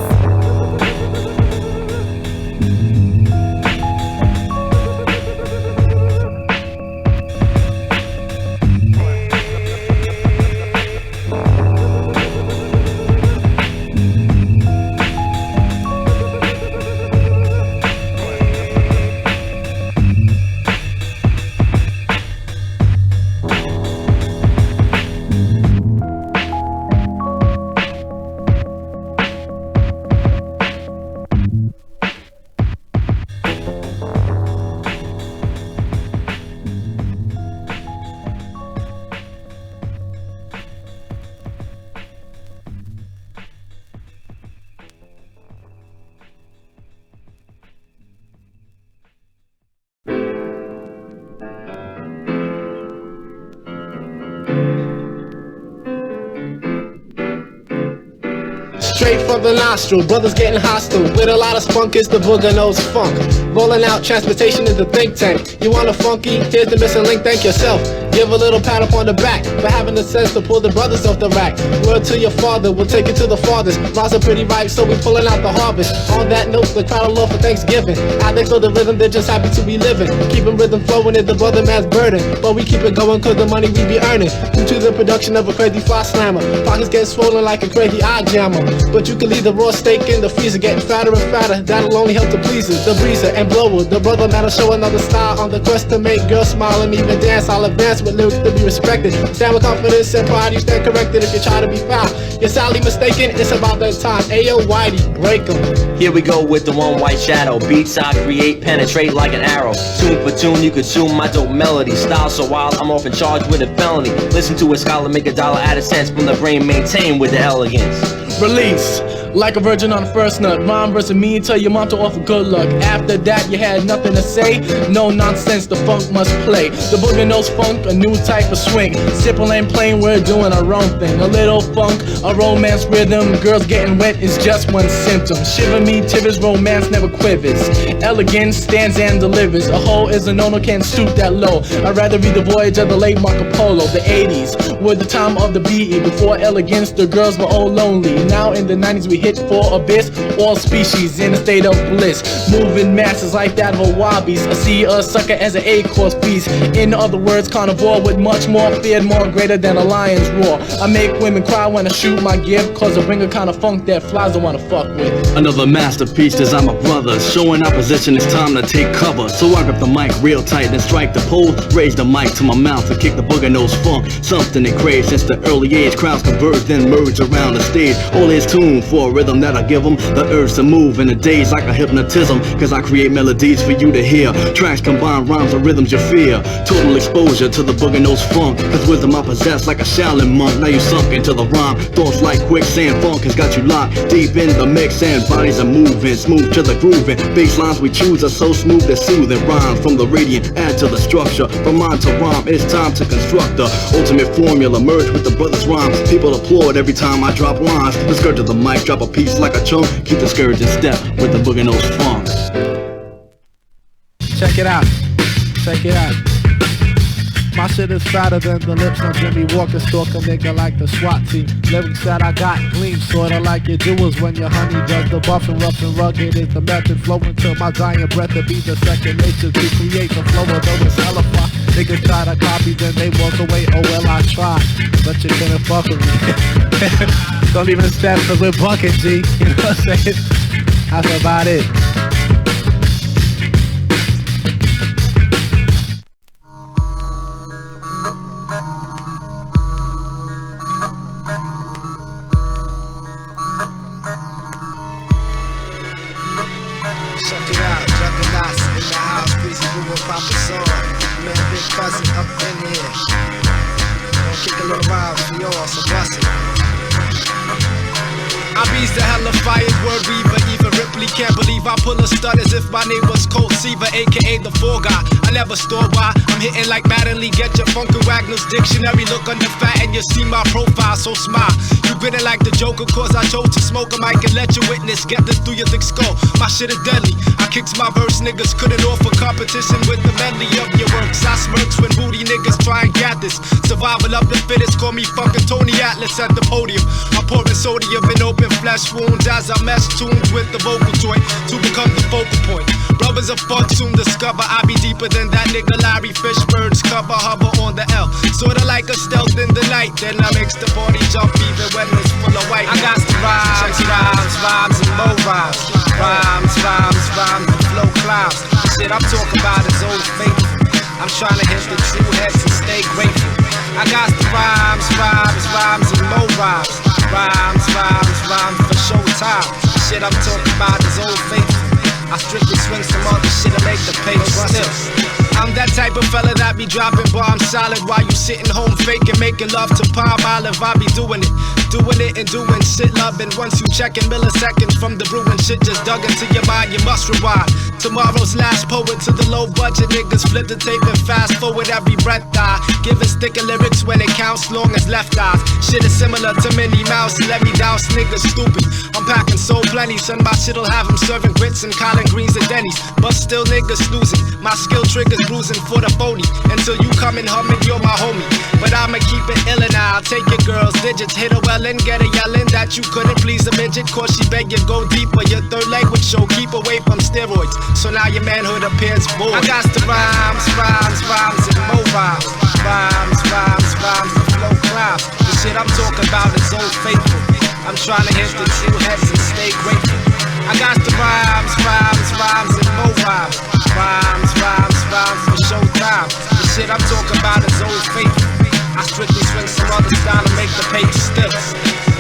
straight from the nostril. Brothers getting hostile with a lot of spunk. It's the Jugganots funk. Rolling out transportation is the think tank. You want a funky? Here's the missing link. Thank yourself. Give a little pat up on the back for having the sense to pull the brothers off the rack. Word to your father, we'll take it to the farthest. Rhymes are pretty ripe, so we pulling out the harvest. On that note, the crowd will love for Thanksgiving. How they feel the rhythm, they're just happy to be living. Keeping rhythm flowing is the brother man's burden, but we keep it going cause the money we be earning. Due to the production of a crazy fly slammer, pockets get swollen like a crazy eye jammer. But you can leave the raw steak in the freezer, getting fatter and fatter. That'll only help the pleasers, the breezer and blower. The brother man will show another style on the quest to make girls smile and even dance. I'll advance with lyrics to be respected. Stand with confidence and pride, you stand corrected if you try to be foul. You're sadly mistaken, it's about that time. Ayo, Whitey, break 'em. Here we go with the one white shadow. Beats I create penetrate like an arrow. Tune for tune, you consume my dope melody. Style so wild, I'm often charged with a felony. Listen to a scholar make $1 out of cents from the brain, maintain with the elegance. Release like a virgin on the first nut. Mom versus me, tell your mom to offer good luck. After that you had nothing to say. No nonsense, the funk must play. The Jugganots funk, a new type of swing. Simple and plain, we're doing our own thing. A little funk, a romance rhythm. Girls getting wet is just one symptom. Shiver me tibbers, romance never quivers. Elegance stands and delivers. A hoe is a no-no, can't stoop that low. I'd rather read the voyage of the late Marco Polo. The 80s were the time of the BE. Before elegance, the girls were all lonely. Now in the 90s we hit for abyss, all species in a state of bliss, moving masses like that of a wobbies. I see a sucker as an 8-course beast. In other words, carnivore with much more fear, more greater than a lion's roar. I make women cry when I shoot my gift, cause I bring a kind of funk that flies don't wanna fuck with. Another masterpiece designed by brothers, showing opposition, it's time to take cover. So I grip the mic real tight, then strike the pole, raise the mic to my mouth and kick the Jugganots funk. Something that craves since the early age, crowds converge then merge around the stage. All is tuned for a rhythm that I give them the urge to move in a daze like a hypnotism, cause I create melodies for you to hear. Tracks combine rhymes and rhythms you fear. Total exposure to the Jugganots funk, cause wisdom I possess like a Shaolin monk. Now you sunk into the rhyme, thoughts like quicksand. Funk has got you locked deep in the mix, and bodies are moving smooth to the grooving. Bass lines we choose are so smooth they're soothing. Rhymes from the radiant add to the structure. From rhyme to rhyme, it's time to construct the ultimate formula. Merge with the brothers' rhymes, people applaud every time I drop lines. The skirt of the mic, drop a piece like a chunk. Keep the scourge in step with the Jugganots funk. Check it out. Check it out. My shit is fatter than the lips on Jimmy Walker. Stalk a nigga like the SWAT team. Lyrics that I got gleam, sorta like your jewels when your honey does the buffing. Rough and rugged is the method, flowing till my dying breath to be the second nature to create the flow. Although it's hella far, niggas try to copy, then they walk away. Oh well, I tried, but you couldn't fuck with me. Don't even step cause we're bucket, G. You know what I'm saying? That's about it. Check it out, Jugganots in the house, breezy groove pop a song. Man, big fuzzy up in here. Gonna kick a little vibe for y'all, so bust it. I beats the hella fire, word weaver, even Ripley can't believe I pull a stud as if my name was Colt Seaver, aka the Fall Guy. I never store why, I'm hitting like Mattingly, get your Funky Wagnall's dictionary, look under fat and you see my profile, so smile. You grinning like the Joker, cause I chose to smoke a mic and let you witness, get this through your thick skull. My shit is deadly, I kicks my verse, niggas couldn't offer competition with the medley of your works. I smirks when booty niggas try and get this. Survival of the fittest, call me fucking Tony Atlas at the podium. I'm pouring sodium in open flesh wounds as I mesh tunes with the vocal joint to become the focal point. Brothers of funk soon discover I be deeper than that nigga Larry Fishburne's cover, hover on the L. Sorta like a stealth in the night, then I makes the party jump even when it's full of white. I got the rhymes, rhymes, rhymes and more rhymes. Rhymes, rhymes, rhymes and flow clouds. Shit I'm talking about is old faithful. I'm trying to hit the true heads and stay grateful. I got the rhymes, rhymes, rhymes and more rhymes. Rhymes, rhymes, rhymes for showtime. Shit I'm talking about is old faithful. I strictly swing some other shit to make the paper still. I'm that type of fella that be dropping bombs solid while you sitting home faking, making love to Palm Olive. I be doing it and doing shit loving. Once you checking milliseconds from the brewing shit just dug into your mind, you must rewind. Tomorrow's last poet to the low budget niggas flip the tape and fast forward every breath I giving sticker lyrics when it counts long as left eyes. Shit is similar to Minnie Mouse, let me douse niggas stupid. I'm packing so plenty, son, my shit'll have them serving grits and collard greens at Denny's. But still niggas snoozing, my skill triggers bruising for the phony. Until you come and humming, you're my homie. But I'ma keep it ill and I'll take your girl's digits, hit her well and get her yelling that you couldn't please a midget. Cause she beg you go deeper, your third language show, keep away from steroids. So now your manhood appears void. I got the rhymes and more rhymes. Rhymes and flow clouds. The shit I'm talking about is old faithful. I'm trying to hit the true heads and stay grateful. I got the rhymes and more rhymes. Rhymes for showtime. The shit I'm talking about is old faithful. I strictly swing some other style to make the paper sticks.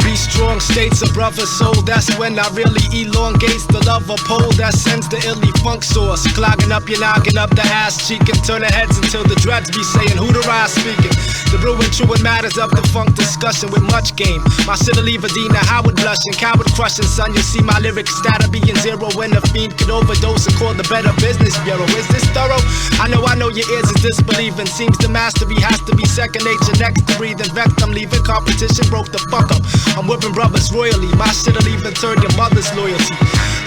Be strong states a brother's soul, that's when I really elongates the lover pole that sends the illy funk source. Clogging up your noggin up the ass cheek and turn the heads until the dreads be saying who the rise speaking. The brewing truant matters of the funk discussion with much game. My shit'll leave a Dina Howard blushing, coward crushing, son. You see my lyrics stat being zero when the fiend could overdose and call the Better Business Bureau. Is this thorough? I know your ears is disbelieving. Seems the mastery has to be second nature next to breathing. Vexed I'm leaving, competition broke the fuck up. I'm whipping brothers royally, my shit'll even turn your mother's loyalty.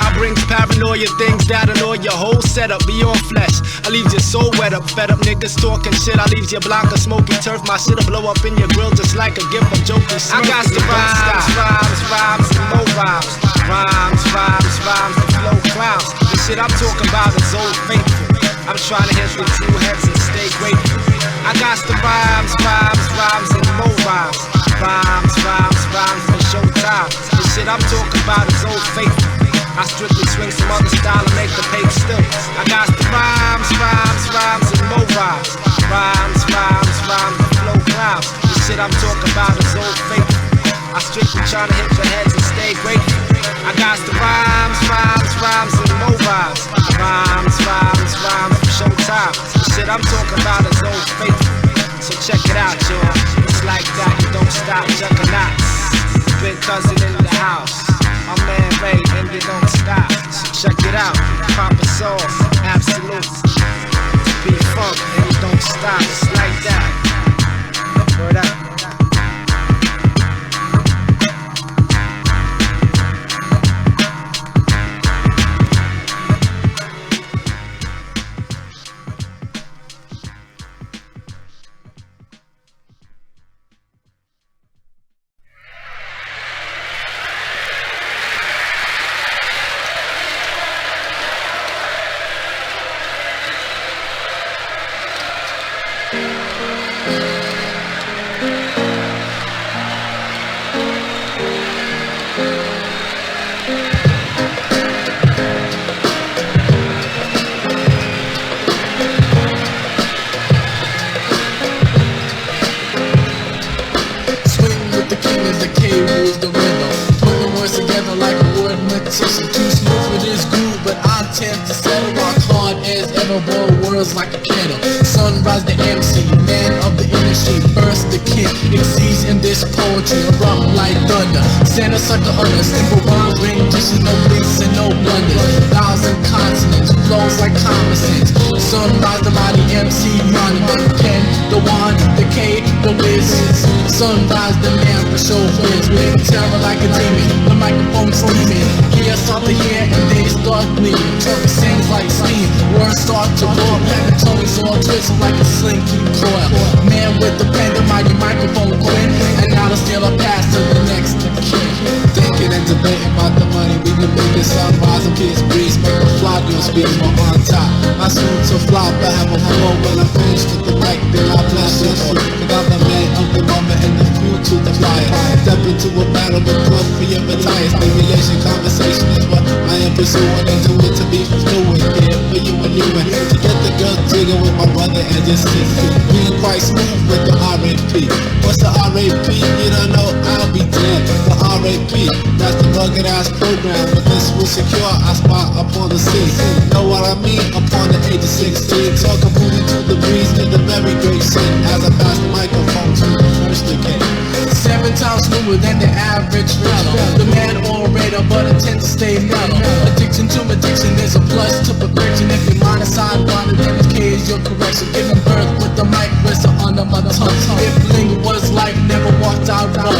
I bring paranoia, things that annoy your whole setup beyond flesh. I leave your soul wet up, fed up niggas talking shit. I leave your block of smoky turf, my shit'll blow up in your grill just like a gift from Jokey. I got the rhymes and more rhymes. Rhymes and flow clouds. The shit I'm talking about is old faithful. I'm trying to hit the true heads and stay grateful. I got the rhymes and more rhymes. Rhymes for showtime. The shit I'm talking about is old faithful. I strictly swing some other style and make the paper still. I got the rhymes and more rhymes. Rhymes for flow clouds. The shit I'm talking about is old faithful. I strictly trying to hit your heads and stay grateful. I got the rhymes and more rhymes. Rhymes for showtime. The shit I'm talking about is old faithful. So check it out, y'all. It's like that, you don't stop, Jugganots. Big cousin in the house. My man Ray, and you don't stop. So check it out. Papa Soul, absolute. Be funk, and you don't stop. It's like that. Word up. Like a candle, sunrise the MC, man of the industry, burst the king, exceeds in this poetry, erupt like thunder, send a sucker under, simple rhymes, rendition, no beats and no blunders, thousand consonants, flows like common sense, sunrise the mighty MC, monument, pen, the one, the K, the wizards, sunrise the man for show wins, with terror like a demon, the microphone screaming, here start to hear and they start gleaming, turkey sings like steam, words start to roar, Tony's all twisted like a slinky coil. Man with the pen, the microphone quit, and now the still a pass to the next kid. Thinking and debating about the money, we can make it sunrise and kiss breeze, make the fly girl speed more on top. My soon to fly, but have a flow when I finish with the mic, then I bless your shit. Cause I'm the man of the moment and the few to the flyer. Step into a battle with club for your retire. Stimulation, conversation is what I am pursuing, and do it to be fluid. Yeah, for you and you, and to get the girl jigging with my brother and just sit. Being quite smooth with the R.A.P. What's the R.A.P.? You don't know, I'll be dead. The RAP. That's the rugged ass program, but this will secure our spot upon the scene. Know what I mean? Upon the age of 16, talking booty to the breeze in the very great scene. As I pass the microphone to the first again. 7 times newer than the average fella. The man orator, but intent to stay mellow. Addiction to addiction is a plus to perfection. If your mind is sidewinded, then it's K is your correction. Giving birth with the mic whistle under my tongue. If bling was life, never walked out run.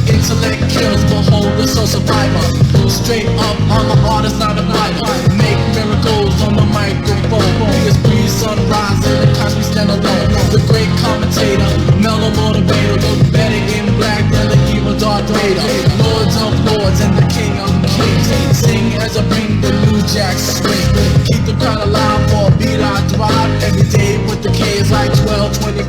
Intellect kills, behold the soul survivor. Straight up, I'm an artist, not a writer. Make miracles on the microphone. Biggest breeze, sunrise, and the country stand alone. The great commentator, mellow motivator. Look better in black than the evil Darth Vader. Lords of lords and the king of kings. Sing as I bring the new jack swing. Keep the crowd alive for a beat I thrive. Every day with the K is like 1225.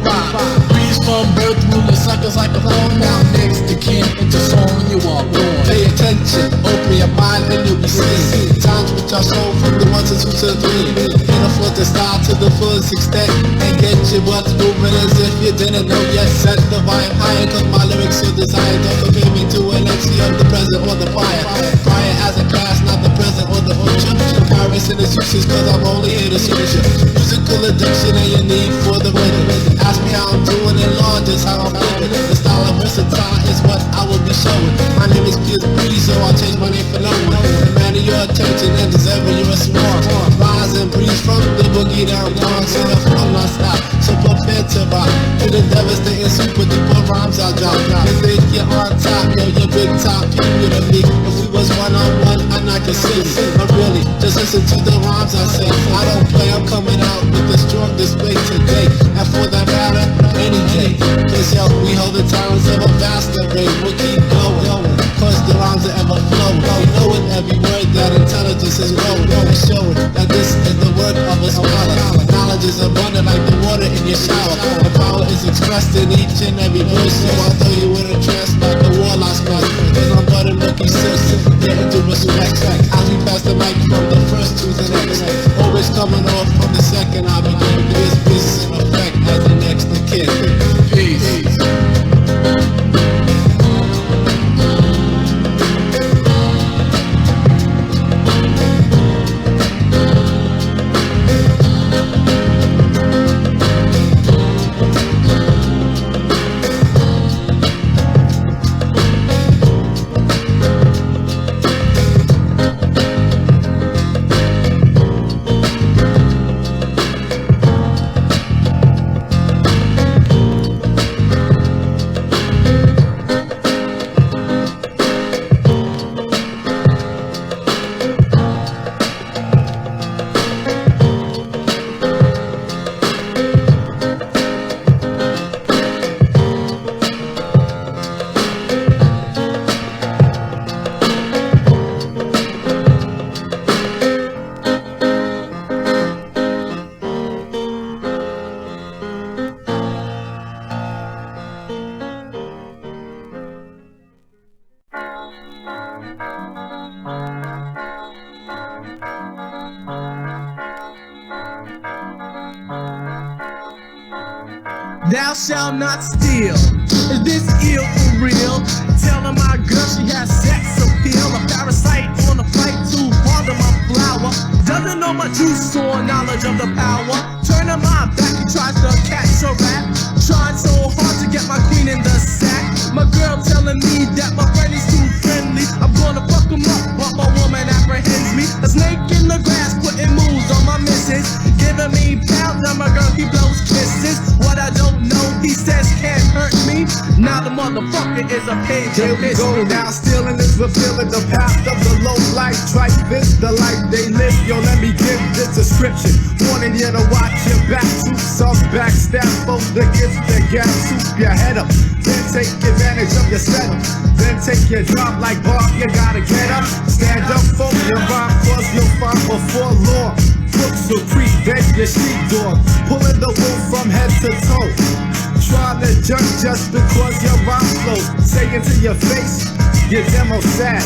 Breeze from birth through the suckers like a phone. Now next to kin into song you are born. Pay attention, open your mind and you'll be seen. Times with your soul from the 1 to 2 to 3. In a foot to start to the fullest extent. And get your butts moving as if you didn't know yet. Set the vibe higher cause my lyrics are designed. Don't compare me to an MC of the present or the prior. Prior as a class, not the present or the future. Comparison is useless cause I'm only here to soothe you. Musical addiction and your need for the rhythm. Ask me how I'm doing and Lord, just how I'm feeling. The style of versatile is what I will be showing. My name is Pierce Breeze, so I'll change my name for no one. Demanding your attention and deserving your response. Rise and breeze from the boogie down down. So the flow not stop, so prepare to rock. To the devastating super duper rhymes I drop. You think you're on top, yo, you're big top. You with a big. If we was one-on-one, I knock your city. But really, just listen to the rhymes I say. I don't play, I'm coming out with the strongest way today. And for that matter, any day. Cause yo, we hold the talents of a bastard rate. We'll keep going, cause the rhymes are ever flowing. You know in every word that intelligence is growing. And showing that this is the word of a scholar. Knowledge is abundant like the water in your shower. The power is expressed in each and every verse. So I throw you in a trance like a warlock spot. Cause I'm butter looking silks, getting to respect. As we pass the mic from the first to the next. Always coming off from the second. I begin this business in effect as the next of kin. Peace. Thou shalt not steal. Is this ill for real? Telling my girl she has sex appeal. A parasite on a flight too hard on my flower. Doesn't know my juice or knowledge of the power. Turning my back, he tries to catch a rat. Trying so hard to get my queen in the sack. My girl telling me that my friend is too friendly. I'm gonna fuck him up, but my woman apprehends me. A snake in the grass putting moves on my missus. Giving me pounds and my girl, he blows kisses. What I don't know, he says can't hurt me. Now the motherfucker is a page Here of we history. go now, stealing is revealing the path of the low life. Tripe this, the life they live. Yo, let me give this description. Warning you to watch your back. Shoot some backstab folks that gets the gas. Swoop your head up, then take advantage of your setup. Then take your drop like Bob, you gotta get up. Stand up for your rhyme, cause you'll find before law. Crooks will creep, then your sheepdog. Pulling the wool from head to toe. Trying to jump just because your rhyme flows. Saying to your face, your demo sad.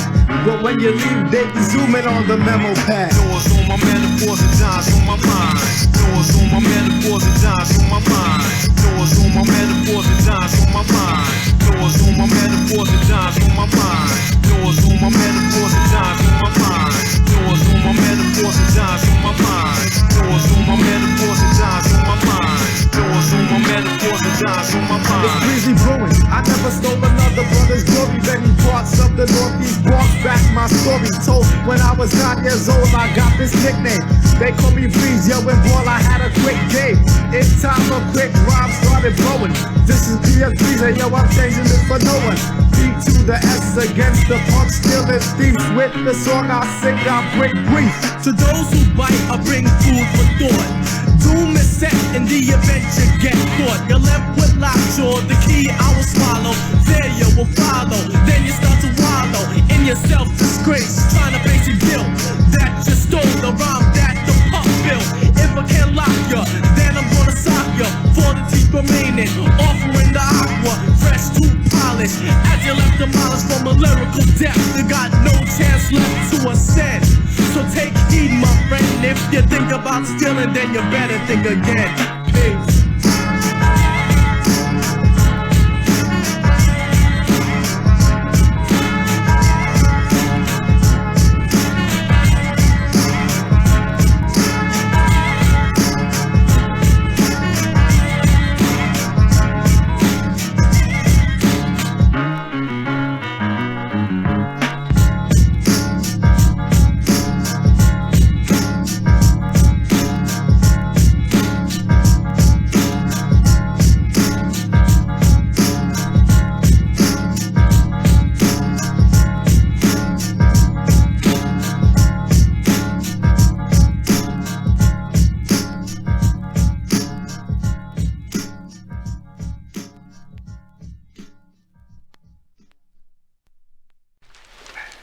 But when you leave, they be zooming on the memo pad. Doors on my metaphors and dimes on my mind. Doors on my metaphors and dimes on my mind. Doors on my metaphors and dimes on my mind. Doors on my metaphors and dimes on my mind. ruined. I never stole another brother's glory. Many parts of the Northeast brought back my story. Told when I was 9 years old, I got this nickname. They call me Breeze, yo, and ball, I had a quick game. In time, a quick rhyme started blowing. This is BS Breeze, and yo, I'm changing it for no one. B to the S against the punk, stealing thieves. With the song I sing, I break brief. To those who bite, I bring food for thought. Doom is set in the event you get caught. You're left with lockjaw, the key I will swallow. Failure will follow, then you start to wallow in your self-disgrace, trying to face your guilt that you stole the rhyme that the punk built. If I can't lock ya, then I'm gonna sock ya for the teeth remaining, offering the aqua, fresh to polish. As you left the miles from a lyrical depth, you got no chance left to ascend. So take heed, my friend. If you think about stealing, then you better think again. Peace.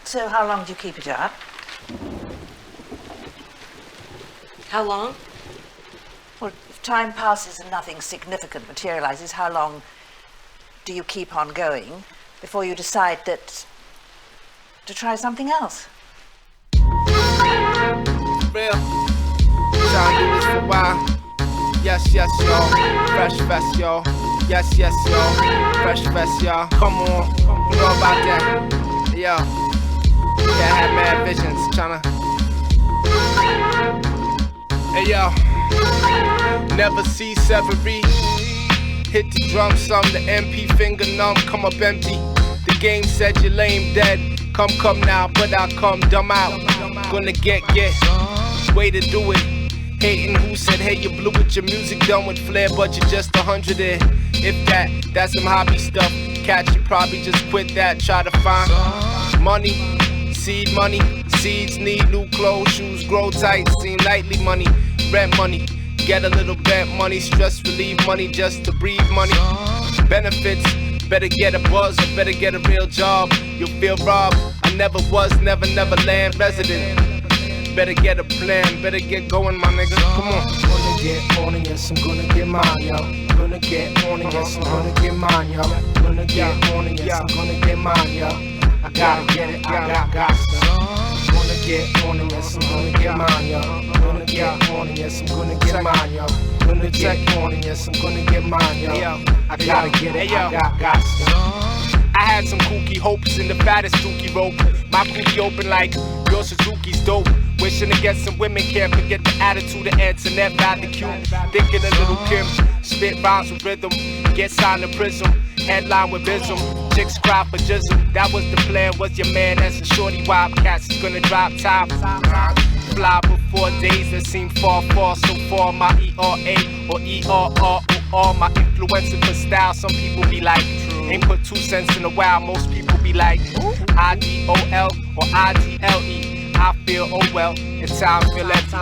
So how long do you keep it up? How long? Well, if time passes and nothing significant materializes, how long do you keep on going before you decide that to try something else? Real. Trying to do this for a while. Yes, yes, y'all. Fresh vest, y'all. Yes, yes, y'all. Fresh vest, y'all. Come on. You know about that. Yo. Can't have mad visions. Tryna. Hey, yo. Never see Severy. Hit the drum some. The MP finger numb. Come up empty. The game said you're lame dead. Come now, but I come dumb out. Gonna get way to do it. Hating who said, hey, you blew it, your music done with flair, but you're just 100 in. If that's some hobby stuff. Catch you probably just quit that, try to find money, seed money. Seeds need new clothes, shoes grow tight, seem lightly money, rent money. Get a little bit money, stress relief money, just to breathe money. Benefits, better get a buzz or better get a real job. You'll feel robbed. I never was, never land resident. Better get a plan, better get going, my nigga. Come on. Gonna get on and yes, I'm gonna get mine, yo. Gonna get on and yes, I'm gonna get mine, yo. Gonna get on and yes, I'm gonna get mine, yo. I gotta get it, I got to. Gonna get on and yes, I'm gonna get mine, yo. Gonna get on and yes, I'm gonna get mine, yo. Gonna get on and yes, I'm gonna get mine, yo. I gotta get it, I got to. I had some kooky hopes in the fattest dookie rope. My kooky open like your Suzuki's dope. Wishing to get some women, can't forget the attitude of Antoinette Valley Q. Thinking a little Kim, spit rhymes with rhythm. Get signed to Prism, headline with Bism. Chicks cry for Jism, that was the plan. Was your man as a shorty Wildcats is gonna drop top. Fly before days that seem far so far. My ERA or ERR, my influencer for style. Some people be like, ain't put 2 cents in a while. Most people be like, IDOL or IDLE. I feel oh well, in time feel empty.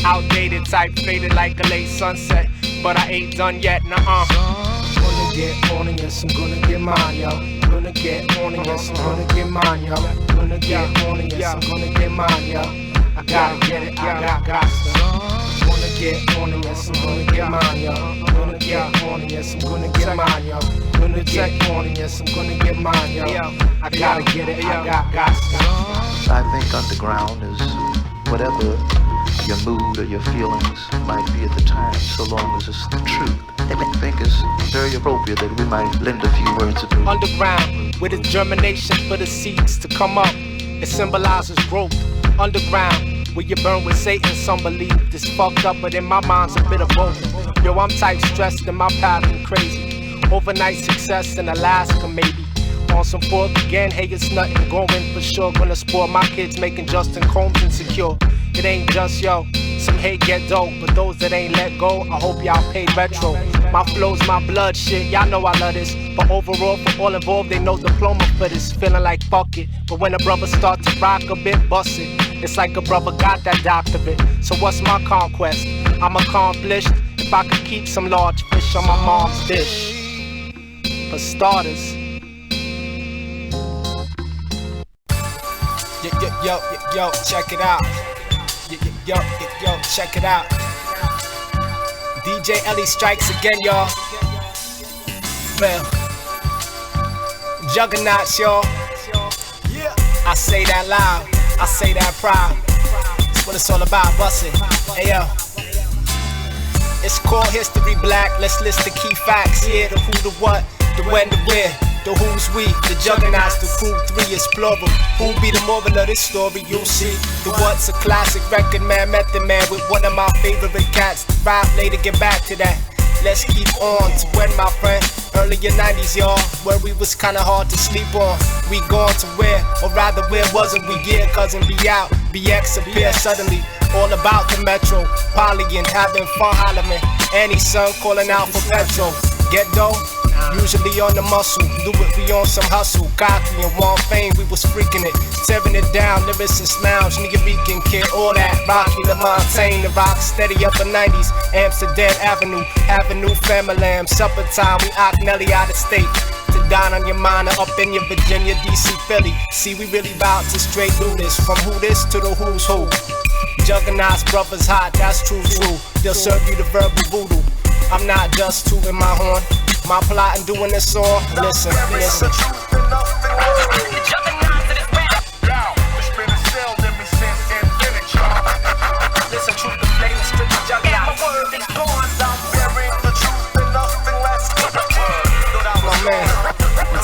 Outdated type, faded like a late sunset. But I ain't done yet, nuh-uh. Gonna get on and yes, I'm gonna get mine, yo. Gonna get on and yes, I'm gonna get mine, yo. Gonna get on and yes, I'm gonna get mine, yo. I gotta get it, I got to. Gonna get on and yes, I'm gonna get mine, yo. Gonna get on and yes, I'm gonna get mine, yo. Gonna get on and yes, I'm gonna get mine, yo. I gotta get it, I got to. I think underground is whatever your mood or your feelings might be at the time, so long as it's the truth. I think it's very appropriate that we might lend a few words of truth. Underground, with its germination for the seeds to come up. It symbolizes growth. Underground, where you burn with Satan. Some believe this fucked up, but in my mind's a bit of both. Yo, I'm type stressed and my pattern crazy. Overnight success in Alaska, maybe. On some pork again, hey, it's nothing going for sure. Gonna spoil my kids making Justin Combs insecure. It ain't just yo, some hate get dope, but those that ain't let go, I hope y'all pay retro. My flow's my blood shit, y'all know I love this. But overall, for all involved, they no diploma for this. Feeling like fuck it, but when a brother start to rock a bit, bust it. It's like a brother got that doctorate. So what's my conquest? I'm accomplished if I could keep some large fish on my mom's dish. For starters. Yo, check it out. Yo, check it out. DJ Ellie strikes again, y'all. Well, Jugganots, y'all. I say that loud, I say that proud. That's what it's all about, bust it. Hey, yo. It's core history black, let's list the key facts. Yeah, the who, the what, the when, the where. The who's we, the Jugganots, the crew 3 is plural. Who'll be the moral of this story, you'll see. The what's a classic record, man, Method Man with one of my favorite cats. Rap later, get back to that. Let's keep on to when, my friend. Earlier 90s, y'all, where we was kinda hard to sleep on. We gone to where, or rather where wasn't we? Yeah, cousin, be out, BX appear suddenly. All about the metro, polygons, having fun hollering. Any son calling out for petrol. Get dough? Usually on the muscle, do it, we on some hustle. Cocky and want fame, we was freaking it. Tearing it down, lyrics and slouch, nigga Beacon kid, all that. Rocky the Montaigne, the rock steady up in 90s. Amsterdam Avenue, family lamb. Supper time, we Ock Nelly out of state. To dine on your mind or up in your Virginia, DC, Philly. See, we really bout to straight do this. From who this to the who's who. Jugganots, brothers hot, that's true. They'll serve you the verbal voodoo. I'm not just tooting my horn. My plot and doing this song, listen.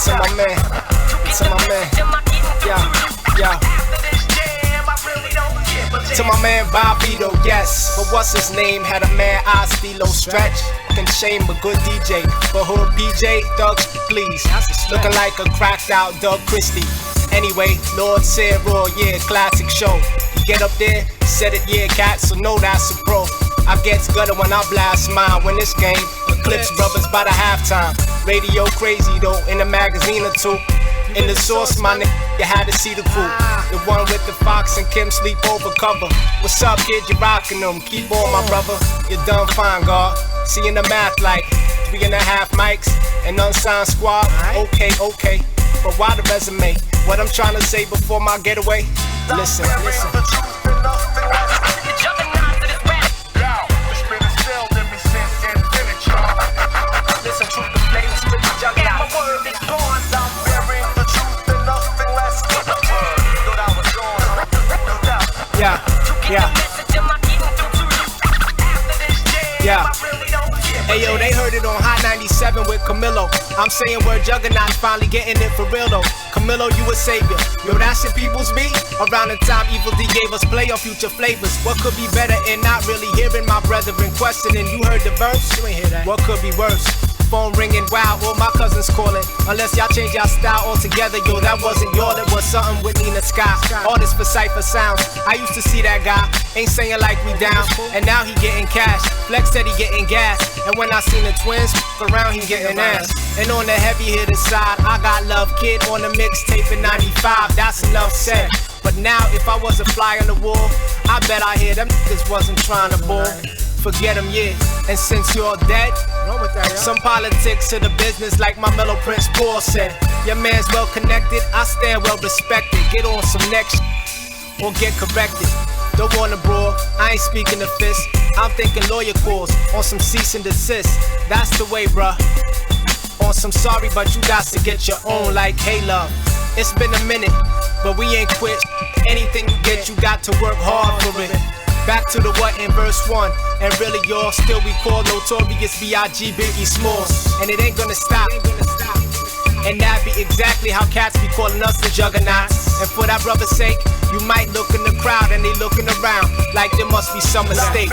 To my man, to my man Bobito, yes. But what's his name? Had a man Ostilo stretch. Fucking shame, a good DJ. But who PJ? Thugs, please. Looking like a cracked out Doug Christie. Anyway, Lord said raw, yeah, classic show. You get up there, said it, yeah, cat, so know that's a pro. I get gutter when I blast mine. When this game, Eclipse brothers by the halftime. Radio crazy though, in a magazine or two. In the source, my nigga, you had to see the crew. The one with the Fox and Kim sleep over cover. What's up, kid? You rockin' them. Keep on, my brother. You're done fine, God. Seeing the math like 3.5 mics and unsigned squad. Okay. But why the resume? What I'm trying to say before my getaway? Listen. Yeah. Hey yo, they heard it on Hot 97 with Camilo. I'm saying we're Jugganots finally getting it for real though. Camilo, you a savior. Yo, that's your people's beat. Around the time Evil D gave us play on Future Flavors. What could be better and not really hearing my brethren questioning? You heard the verse? You ain't hear that. What could be worse? Phone ringing, wow, all my cousins calling. Unless y'all change y'all style altogether, yo, that wasn't y'all, it was something with Nina Sky. Artist for Cypher Sounds, I used to see that guy, ain't saying like we down, and now he getting cash. Flex said he getting gas, and when I seen the twins, around he getting ass. And on the heavy hitter side, I got Love Kid on the mixtape in 95, that's enough said. But now, if I was a fly on the wall, I bet I hear them niggas wasn't trying to ball. Forget them, yeah. And since you're dead, some politics to the business, like my mellow Prince Paul said. Your man's well connected, I stand well respected. Get on some next or get corrected. Don't wanna brawl, I ain't speaking to fists. I'm thinking lawyer calls on some cease and desist. That's the way, bruh. On some sorry, but you got to get your own, like hey love. It's been a minute, but we ain't quit. Anything you get, you got to work hard for it. Back to the what in verse 1. And really y'all still we call Notorious B.I.G. Biggie Smalls. And it ain't gonna stop. And that be exactly how cats be calling us the Jugganots. And for that brother's sake, you might look in the crowd and they looking around like there must be some mistake.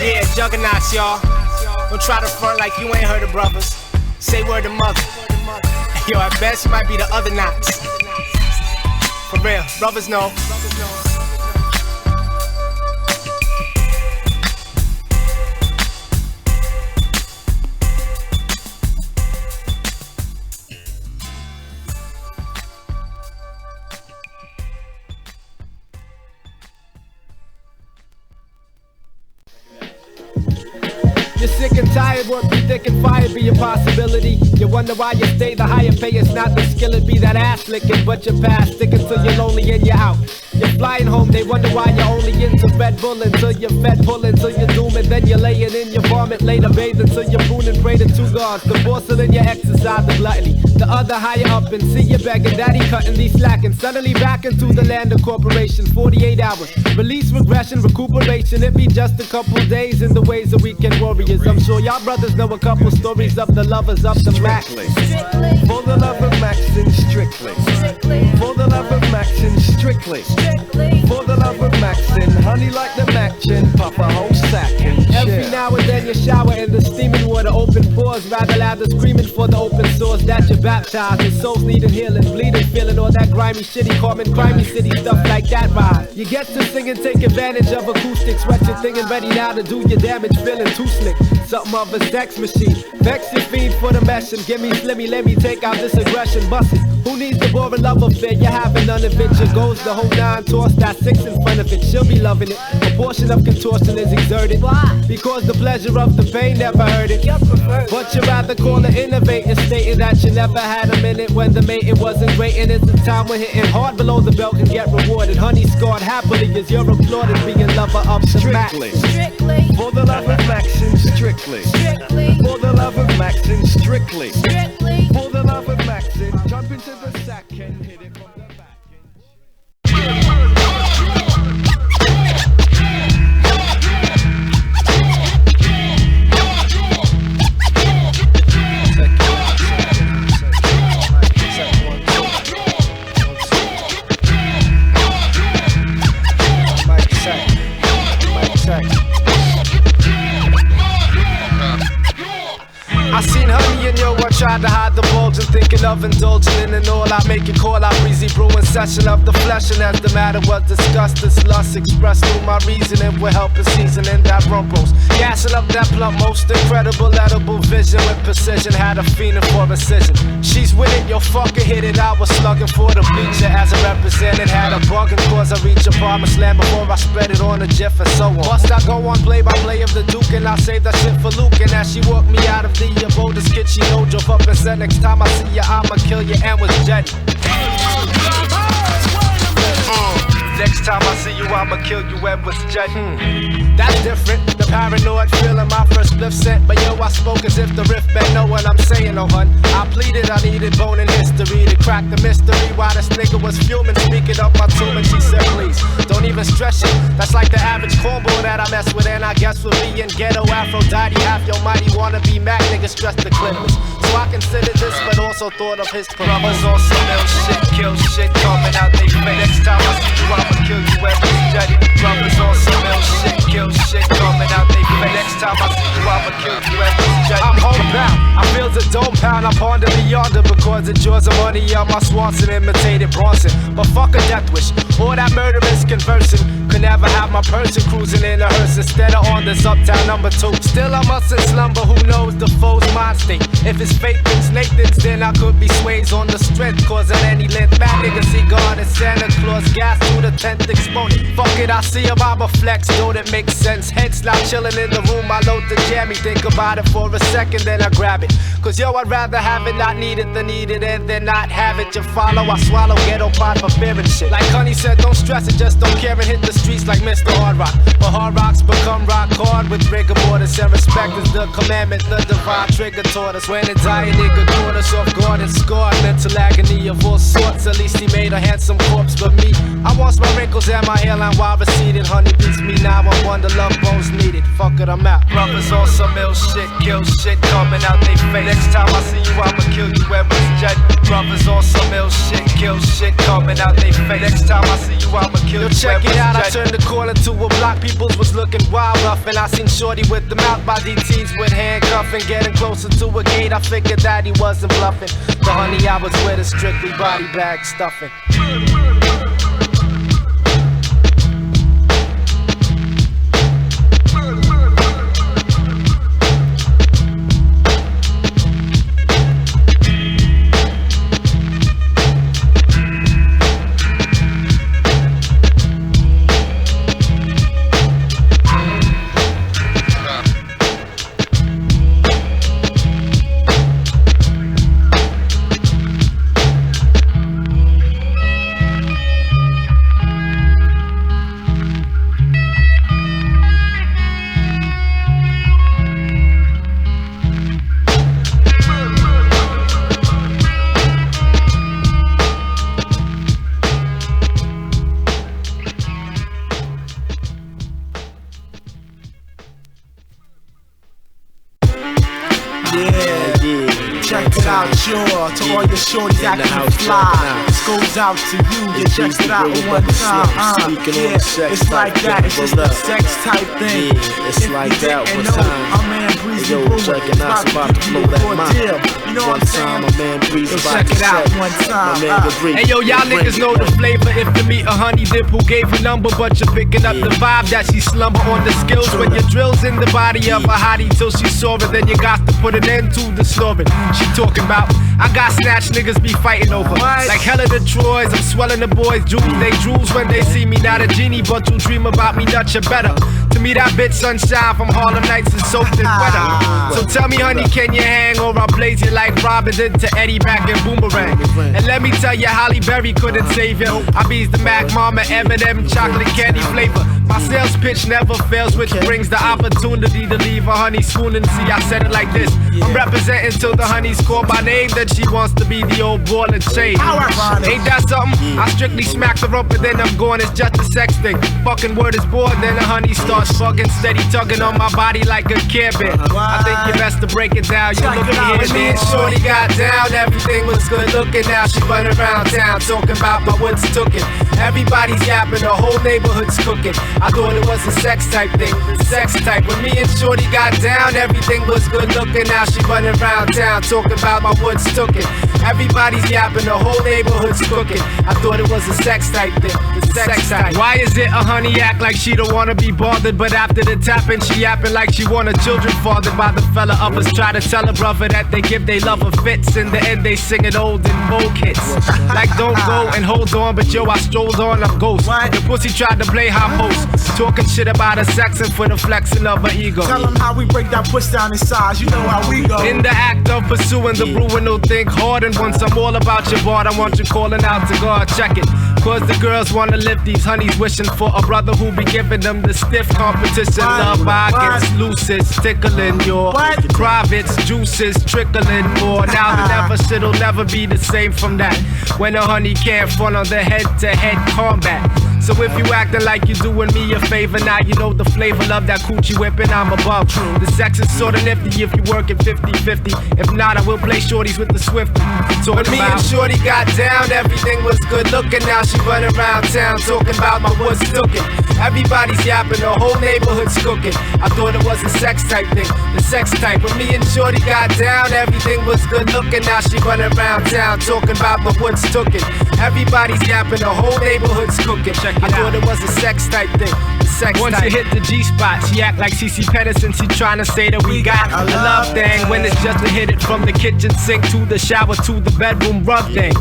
Yeah, Jugganots, y'all. Don't try to front like you ain't heard of brothers. Say word to mother. Yo, at best you might be the other knots. For real, brothers know. You're sick and tired, work be thick and fire be a possibility. You wonder why you stay, the higher pay is not the skill, it be that ass licking, but you're past sticking till you're lonely and you're out. You're flying home, they wonder why you're only into Red Bull until you're fed, pulling till you're dooming, then you're laying in your vomit, later bathing till you're pruning, pray to two gods, the porcelain you exercise the gluttony. The other higher up and see you begging, daddy cutting these slacking, suddenly back into the land of corporation, 48 hours, release, regression, recuperation, it be just a couple days in the ways of weekend warriors. I'm sure y'all brothers know a couple stories of the lovers of the Max. For the love of Maxin, strictly. For the love of Maxin, strictly. For the love of Maxin, honey like the Machin, pop a whole sack and chill. Every now and then you shower in the steaming water, open pores, rather loud than screaming for the open source that you're baptized. And souls needing healing, bleeding, feeling all that grimy shitty, calming, grimy city stuff like that ride. You get to sing and take advantage of acoustics, sweat your thing and ready now to do your damage, feeling too slick. Something of a sex machine, vex your fiend for the mesh and give me slimmy, let me take out this aggression, bust it. Who needs the boring love affair? You're having none of it. Your goes the whole 9, toss that 6 in front of it. She'll be loving it. A portion of contortion is exerted. Why? Because the pleasure of the pain never hurt it. But you'd rather call it innovating, stating that you never had a minute when the mating wasn't great. And it's the time we're hitting hard below the belt and get rewarded. Honey scored happily as you're applauded, being lover up to max. Strictly. For the love of Maxin, strictly. For the love of Maxin, strictly. For the love of Maxin, jump into the sack and hit it from the back. I seen honey and yo, I tried to hide the bulge and thinking of indulging in an all-out, make it call out breezy brewing session of the flesh. And as the matter was discussed, this lust expressed through my reasoning will help in seasoning that rum roast. Gassing up that plump, most incredible edible vision with precision, had a fiending for precision. She's with it, yo, fucking hit it. I was slugging for the bleacher as a represented, had a bugging cause I reach a promised land before I spread it on the jiff and so on. Must I go on play by play of the Duke and I save that shit for Luke? And as she walked me out of the abode, this kid she know drove up and said, next time I see you, I'ma kill you, and was jetty. Next time I see you, I'ma kill you, and was jetty. That's different, the paranoid feeling my first spliff sent. But yo, I spoke as if the riff been know what I'm saying, oh hun. I pleaded, I needed bone in history to crack the mystery. Why this nigga was fuming, speaking up my tomb, and she said, please, don't even stretch it. That's like the average cornball that I mess with, and I guess with me and ghetto Aphrodite, half your mighty wanna be Mac, niggas stress the clippers. So I considered this, but also thought of his brothers on some ill shit, kill shit, coming out they face. Next time I see you, I'ma kill you, every jetty. Brothers on some ill shit, kill shit, coming out they face. Next time I see you, I'ma kill you, every jetty. I'm homebound, I feel the dome pound, I ponder the yonder because it draws the money on my Swanson, imitated Bronson. But fuck a death wish, all that murderous conversing. Could never have my person cruising in a hearse instead of on this uptown number 2. Still I mustn't slumber, who knows the foe's mind state. If it's fake things, Nathan's, then I could be sways on the strength, cause at any length, mad niggas see God and Santa Claus, gas to the 10th exponent. Fuck it, I see a Bible flex, don't it make sense? Heads not chilling in the room, I load the jammy, think about it for a second, then I grab it. Cause yo, I'd rather have it, not need it, than need it, and then not have it. You follow, I swallow, ghetto pot for fear and shit. Like Honey said, don't stress it, just don't care and hit the streets like Mr. Hard Rock. But hard rocks become rock hard with rigor mortis, and respect is the commandment, the divine trigger taught us. When a dying nigga caught us off guard and scarred, mental agony of all sorts. At least he made a handsome corpse, but me, I want my wrinkles and my hairline while receding. Honey beats me now, I wonder love bones needed. Fuck it, I'm out. Brothers on some ill shit, kill shit, coming out they face. Next time I see you, I'ma kill you, every jet. Brothers on some ill shit, kill shit, coming out they face. Next time I see you, I'ma kill you. Check it out, I I turned the corner to a block, peoples was looking wild rough, and I seen Shorty with the mouth by DTs with handcuffing. Getting closer to a gate, I figured that he wasn't bluffing. The honey I was with is strictly body bag stuffing. To all your shorties acting fly, this goes out to you. You checked it out one time. Yeah, it's like that. It's just a sex type thing. It's like that one time. My man Breezy Jugganots about to blow that mind. You know what I'm saying? My man Breezy about check it out one time. Hey yo, y'all niggas know the flavor. If you meet a honey dip who gave a number, but you're picking up the vibe that she slumber on the skills. When your drill's in the body of a hottie till she saw it, then you got to put an end to the snoring. She talking about I got snatch niggas be fighting over. Like hella the Troys, I'm swelling the boys' jewels. They drools when they see me, not a genie, but you dream about me, not your better. To me that bitch sunshine from Harlem Nights is soaked in weather. So tell me honey, can you hang, or I'll blaze you like Robin did to Eddie back in Boomerang. And let me tell you, Holly Berry couldn't save you. I be's the Mac Mama, M&M, chocolate candy flavor. My sales pitch never fails, which brings the opportunity to leave a honey swooning. See, I said it like this. I'm representing till the honey's called by name, that she wants to be the old ball and chain. Ain't that something? I strictly smack her up and then I'm going, it's just a sex thing. Fucking word is born, then the honey starts fucking steady tugging on my body like a Care Bear. I think you best to break it down. You look here, me and Shorty got down, everything was good looking. Now she running around town talking about my woods took it. Everybody's yapping, the whole neighborhood's cooking. I thought it was a sex type thing, the sex type. When me and Shorty got down, everything was good looking. Now she running around town talking about my woods took it. Everybody's yapping, the whole neighborhood's cooking. I thought it was a sex type thing, the sex type. Why is it a honey act like she don't wanna be bothered, but after the tapping she yapping like she want her children fathered by the fella? Others try to tell her brother that they give they love her fits. In the end they singing old and folk hits. Like don't go and hold on, but yo I strolled on up ghost. The pussy tried to play hot host, talking shit about her sex and for the flexing of her ego. Tell them how we break that push down in size, you know how we go. In the act of pursuing the brewing, no think hard. And once I'm all about your board, I want you calling out to God, check it. Cause the girls wanna live, these honeys wishing for a brother who be giving them the stiff competition. Love pockets, looses, tickling your privates, juices, trickling more. Now the never shit'll never be the same from that. When a honey can't front on the head-to-head combat. So if you acting like you doing me a favor, now you know the flavor. Love that coochie whipping, I'm above. The sex is sorta nifty if you work it 50-50. If not, I will play shorties with the Swifty. When me and Shorty got down, everything was good looking. Now she running around town talking about my woods looking. Everybody's yapping, the whole neighborhood's cooking. I thought it was a sex type thing, the sex type. When me and Shorty got down, everything was good looking. Now she running around town talking about my woods looking. Everybody's yapping, the whole neighborhood's cooking. I thought it was a sex type thing, the sex Once type. You hit the G-spot, she act like CC Pedersen. She trying to say that we got a love thing, when it's just to hit it from the kitchen sink to the shower to the bedroom rug thing.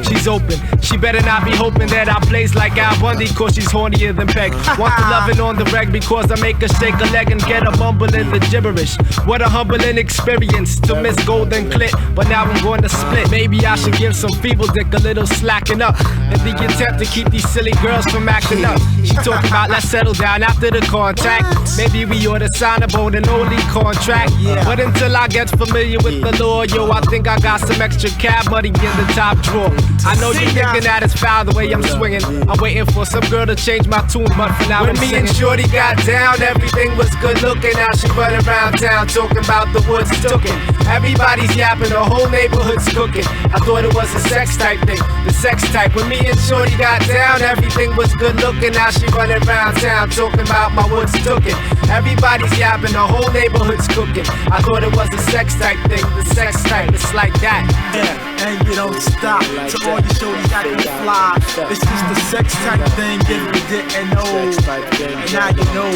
She's open, she better not be hoping that I plays like Al Bundy, cause she's hornier than Peg. Want the loving on the reg because I make her shake a leg and get a mumble in the gibberish. What a humbling experience to miss golden clit, but now I'm going to split. Maybe I should give some feeble dick a little slacking up, in the attempt to keep these silly girls from acting up. She talking about let's settle down after the contact. Maybe we ought to sign about an only contract. But until I get familiar with the law, yo, I think I got some extra cab money in the top drawer. I know you thinking that it's foul the way I'm swinging. I'm waiting for some girl to change my tune, but for now when me and Shorty got down, everything was good looking. Now she running around town talking about the woods tookin'. Everybody's yapping, the whole neighborhood's cooking. I thought it was a sex type thing, the sex type. When me and Shorty got down, everything was good looking. Now she running around town talking about my woods tookin'. Everybody's yapping, the whole neighborhood's cooking. I thought it was a sex type thing, the sex type. It's like that. Yeah, and you don't stop. To all you shorties that can fly. It's just a sex type thing if you didn't know. And now you know.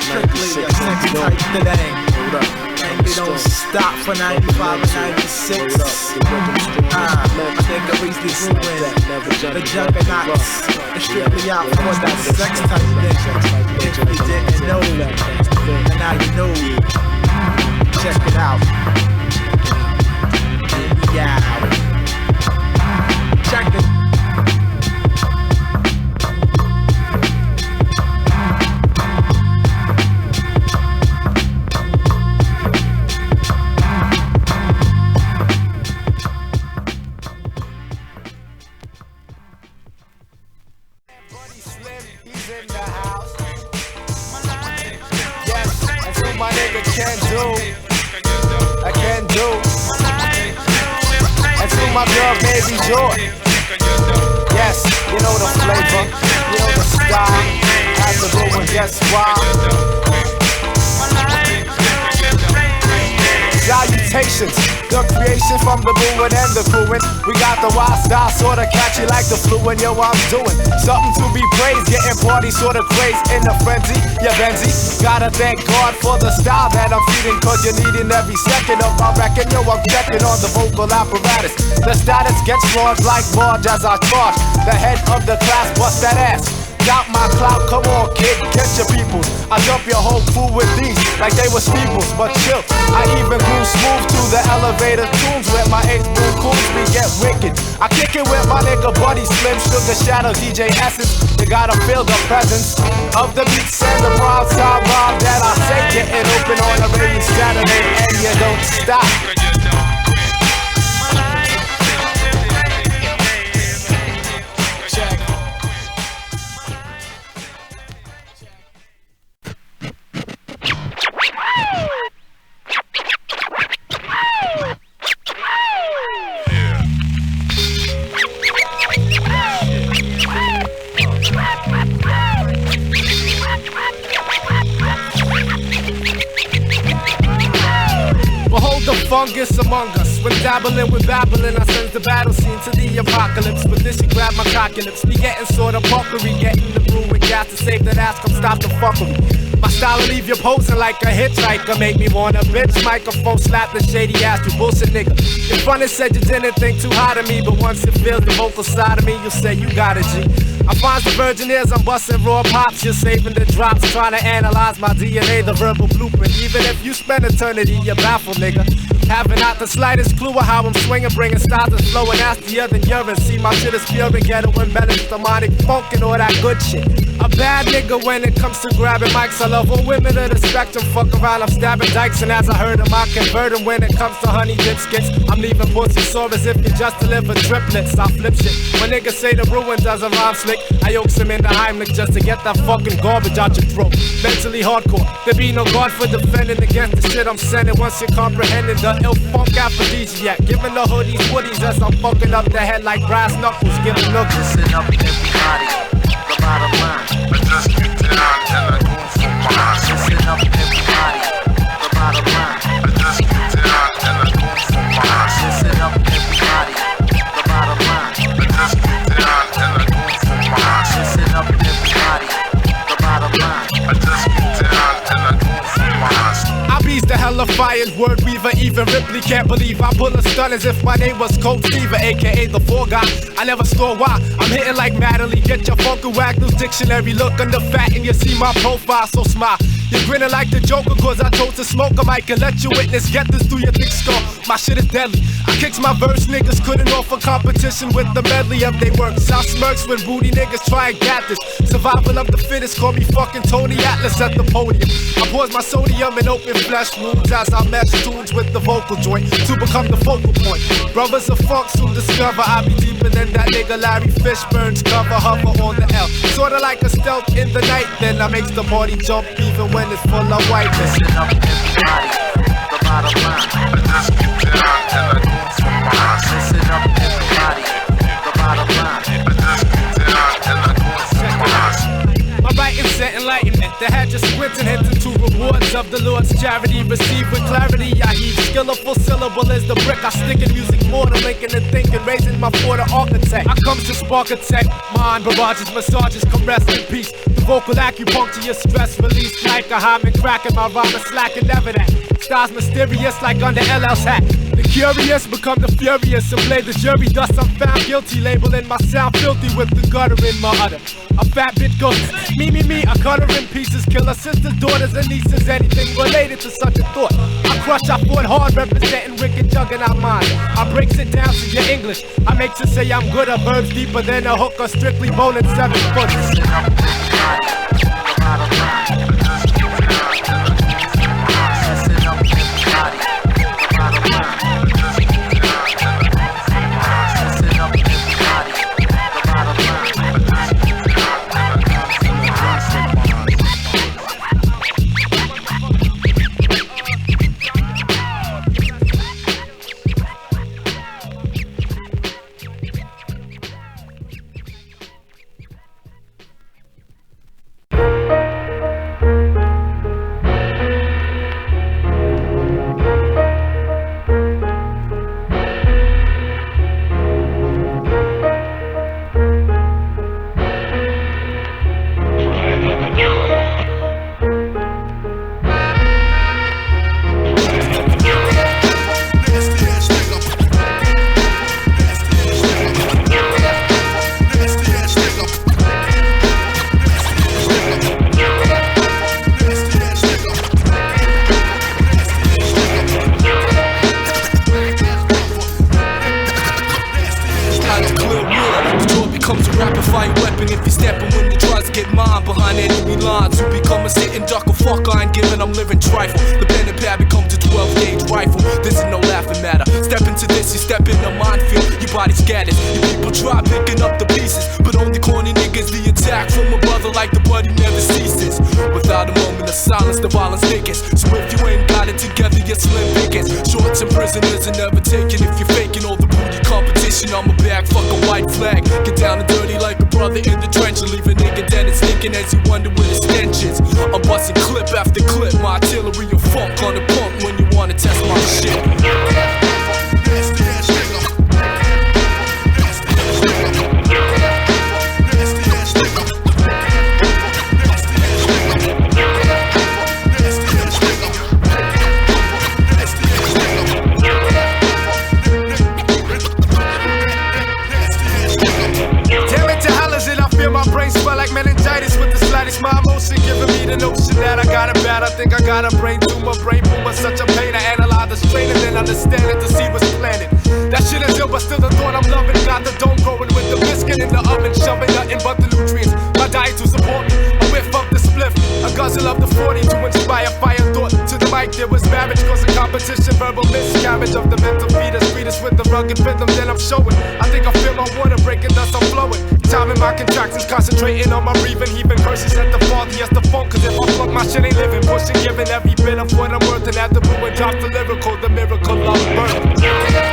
Strictly a sex type thing. And you don't stop for 95 and 96. I think I reached the ruin. The Jugganots are strictly out for that sex type thing. If you didn't know, and now you know. Check it out. Yeah. Check it. My nigga can do, I can do. And to my girl, baby Joy. Yes, you know the flavor, you know the style. As the ruin, guess why? Salutations, the creation from the ruin and the crewing. We got the wild style, sorta catchy like the fluid. Yo, I'm doing something to be praised, getting party sorta crazy in a frenzy. Yeah, Benzie, gotta thank God for the style that I'm feeding, cause you're needing every second of my record. Yo, I'm checking on the vocal apparatus. The status gets large like Marge as I charge. The head of the class, bust that ass. Got my clout, come on kid, get your people. I dump your whole food with these like they were steeples, but chill. I even grew smooth to the elevator tunes with my 8 blue cools, we get wicked. I kick it with my nigga Buddy Slim, Sugar Shadow, DJ Essence. You gotta feel the presence of the beats and the broad side vibe that I say. Getting open on a rainy Saturday and you don't stop. Fungus among us. When dabbling with babbling, I send the battle scene to the apocalypse. With this, you grab my cocky lips. We getting sorta puckery, getting the brew with gas to save that ass. Come stop the fuckery. My style will leave you posing like a hitchhiker. Make me wanna bitch. Microphone slap the shady ass, you bullshit nigga. In front it said you didn't think too hard of me, but once it feels the vocal side of me, you say you got a G. I find the virgin ears, I'm busting raw pops. You're saving the drops, trying to analyze my DNA, the verbal blueprint. Even if you spend eternity, you're baffled, nigga. Having not the slightest clue of how I'm swinging, bringing styles that's flowing nastier than urine. See my shit is pure and ghetto and embellished, demonic funk and all that good shit. A bad nigga when it comes to grabbing mics. I love all women of the spectrum. Fuck around, I'm stabbing dykes, and as I heard them, I convert them. When it comes to honey dip skits, I'm leaving pussy sore as if you just delivered triplets. I flip shit. When niggas say the ruin doesn't rhyme slick, I yokes him in the Heimlich just to get that fucking garbage out your throat. Mentally hardcore, there be no guard for defending against the shit I'm sending. Once you're comprehending the ill funk aphrodisiac, giving the hoodies woodies as I'm fucking up the head like brass knuckles, giving looks. Listen up everybody, the bottom line. I just get down and I go for mine. Listen up everybody, the bottom line. I just get down and I go for mine. Listen up everybody, the bottom line. I just get down and I go for mine. Listen up everybody, the bottom line. I just get down and I go for mine. I beats the hella fired word weaver, even Ripley can't believe I pull a stun as if my name was Cold Fever, aka the Fall Guy. I never store why, I'm hitting like Natalie. Get your funky whack loose dictionary, look under fat and you see my profile, so smile. You're grinning like the Joker, cause I told to smoke a mic and let you witness. Get this through your thick skull. My shit is deadly. I kicks my verse, niggas couldn't offer competition with the medley of they works. I smirks when booty niggas try and get this. Survival of the fittest, call me fucking Tony Atlas at the podium. I pause my sodium in open flesh wounds as I mesh tunes with the vocal joint to become the focal point. Brothers of funk soon discover I be deeper than that nigga Larry Fishburne's cover. Hover on the L, sorta like a stealth in the night. Then I makes the party jump even when it's full of whiteness. Listen up, everybody, the bottom line. Just get down and I go for mine. Listen up, everybody, the bottom line. Just get down and I go for mine. My writing set enlightenment. The head just squinting hints into rewards of the Lord's charity. Received with clarity. I heave skillful syllable as the brick. I stick in music more than linking and thinking. Raising my for the architect. I comes to spark a tech. Mind barrages, massages, caress in peace. The vocal acupuncture, your stress release. Like a hymen cracking. My rhyme is slacking, never that. Styles mysterious like under LL's hat. The curious become the furious and play the jury. Thus I'm found guilty, labeling my sound filthy with the gutter in my udder. A fat bitch goes, me, I cut her in pieces. Kill her sisters, daughters, and nieces. Anything related to such a thought. I crush, I fought hard, representing wicked Jugganot mind. I breaks it down to your English. I makes it say I'm good at verbs deeper than a hooker. Strictly bowling 7 foot. Concentrating on my breathing, heaving curses at the father, yes the funk. Cause if I fuck my shit ain't living, pushing, giving every bit of what I'm worth. And at the ruin drop the lyrical, the miracle of birth.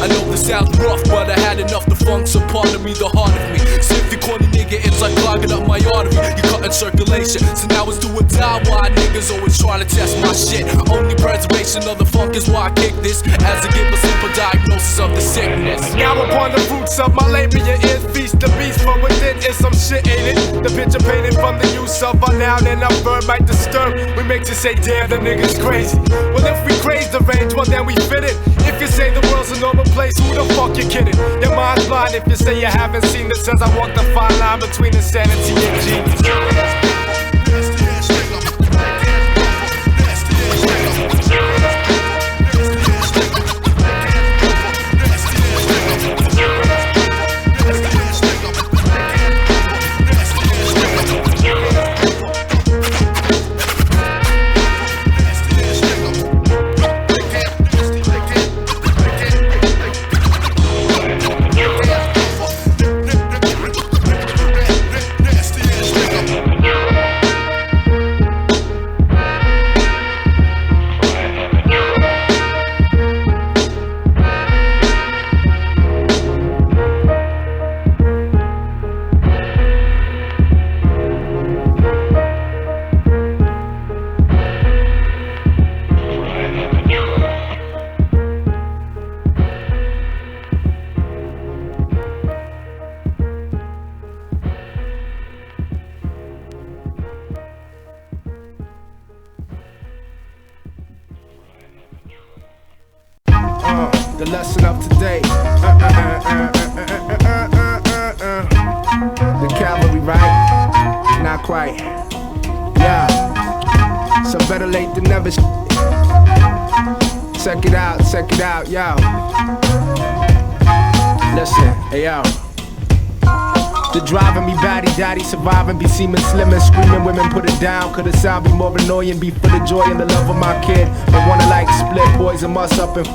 I know this sounds rough, but I had enough. The funk's a part of me, the heart of me. Sniff the corny nigga, it's like clogging up my artery. You cutting circulation. So now it's do or die. Why niggas always trying to test my shit? Only preservation of the funk is why I kick this, as to give a simple diagnosis of the sickness. Now upon the roots of my labia is feast the beast from within is some shit, ain't it? The picture painted from the use of a noun and a verb might disturb. We make you say, damn, the nigga's crazy. Well, if we craze the range, well then we fit it. If you say the world's a normal place, who the fuck you kidding? Your mind's blind if you say you haven't seen this, as I walk the fine line between insanity and genius. The lesson of today. The cavalry, right? Not quite. Yeah. So better late than never. Check it out, yo. Listen, hey yo. The driving me batty, daddy surviving, be seeming slim and screaming, women put it down. Could the sound be more annoying, be for the joy and the love of my kid, but wanna like split boys and muss up and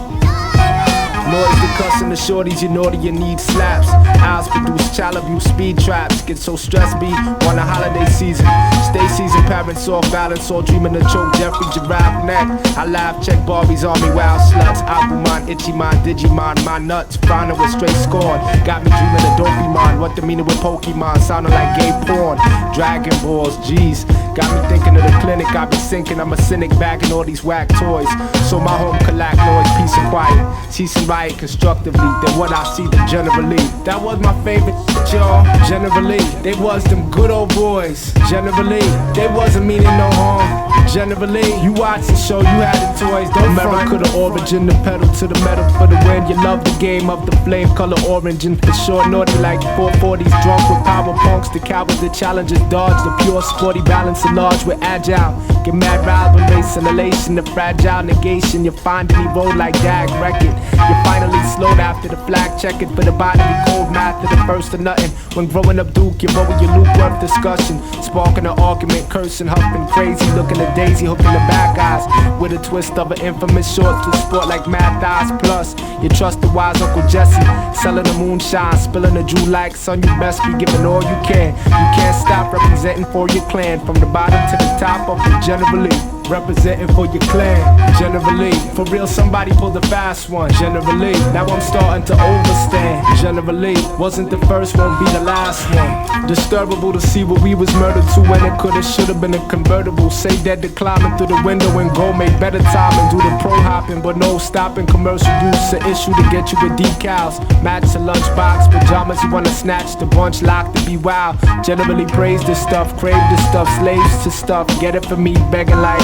noise the cussing the shorties, you naughty, you need slaps. House produce child abuse, speed traps. Get so stressed, be on the holiday season. Stay season, parents off balance, all dreaming to choke Jeffrey Giraffe neck. I laugh, check Barbies on me, wild sluts. Agumon, itchy mind, Digimon, my nuts. Frowning with straight scorn. Got me dreaming of Dopamon. What the meaning with Pokemon? Sounding like gay porn. Dragon Balls, G's. Got me thinking of the clinic, I be sinking. I'm a cynic bagging all these whack toys. So my home collect noise, peace and quiet. Cease and riot constructively, then what I see them generally. That was my favorite y'all. Generally, they was them good old boys. Generally, they wasn't meaning no harm. Generally, you watched the show, you had the toys. Don't America the origin, the pedal to the metal for the win. You love the game of the flame color orange and for sure naughty like 440s. Drunk with power punks, the cowards, the challengers dodge. The pure sporty balance and large with agile. Get mad riled when racing elation, the fragile negation. You find any road like dag, wreck it. You finally slowed after the flag, check it for the body, cold math to the first of nothing. When growing up Duke, you're over your loop worth discussion. Sparking an argument, cursing, huffing, crazy, looking at Daisy, hooking the bad guys. With a twist of an infamous short to sport like Mad Thighs. Plus, you trust the wise Uncle Jesse, selling the moonshine, spilling the Jew like son. You best be giving all you can. You can't stop representing for your clan. From the bottom to the top of the generally. Representing for your clan, generally. For real, somebody pulled the fast one, generally. Now I'm starting to overstand, generally. Wasn't the first one, be the last one. Disturbable to see what we was murdered to when it coulda, shoulda been a convertible. Say that to climbing through the window and go make better time and do the pro hopping, but no stopping. Commercial use an issue to get you with decals. Match the lunchbox, pajamas you wanna snatch, the bunch locked to be wild. Generally praise this stuff, crave this stuff, slaves to stuff. Get it for me, begging like.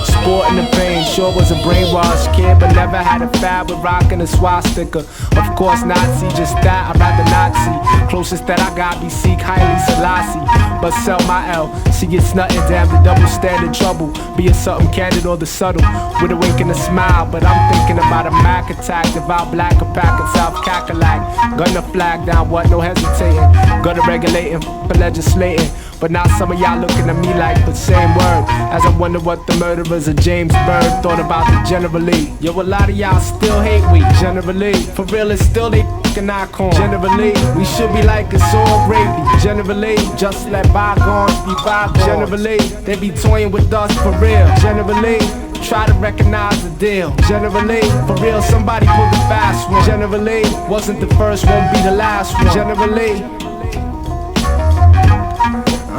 Sport and the pain, sure was a brainwashed kid, but never had a fad with rocking a swastika. Of course, Nazi, just that, I'd rather Nazi. Closest that I got be Sikh, highly Selassie. But sell my L, see it's nothing, damn the double standard trouble. Be it something candid or the subtle, with a wink and a smile. But I'm thinking about a Mac attack, devout black a pack in South Cackalack. Gun the flag down, what, no hesitating. Gun regulating, for legislating. But now some of y'all looking at me like the same word. As I wonder what the murderers of James Byrd thought about the generally. Yo, a lot of y'all still hate we, generally. For real, it's still they fucking icon. Generally, we should be like it's all gravy. Generally, just let bygones be bygones. Generally, they be toying with us for real. Generally, try to recognize the deal. Generally, for real, somebody pulled the fast one. Generally, wasn't the first, won't be the last one. Generally.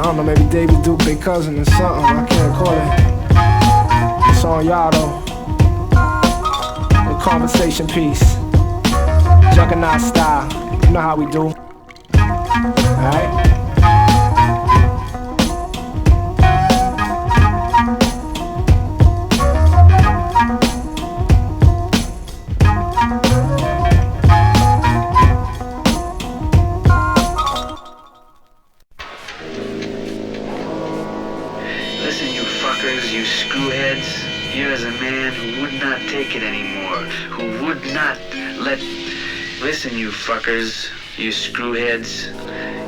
I don't know, maybe David Duke, big cousin or something. I can't call it. It's on y'all though. The conversation piece. Juggernaut style. You know how we do. Alright? You screwheads, here is a man who would not take it anymore, who would not let... Listen, you fuckers, you screwheads,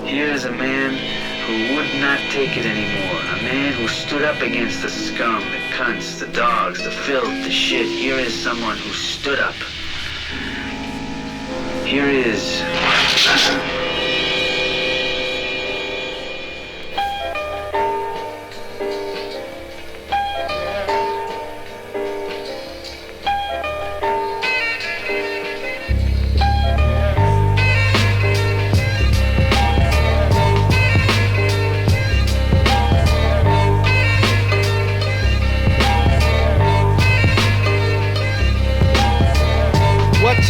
here is a man who would not take it anymore, a man who stood up against the scum, the cunts, the dogs, the filth, the shit. Here is someone who stood up. Here is...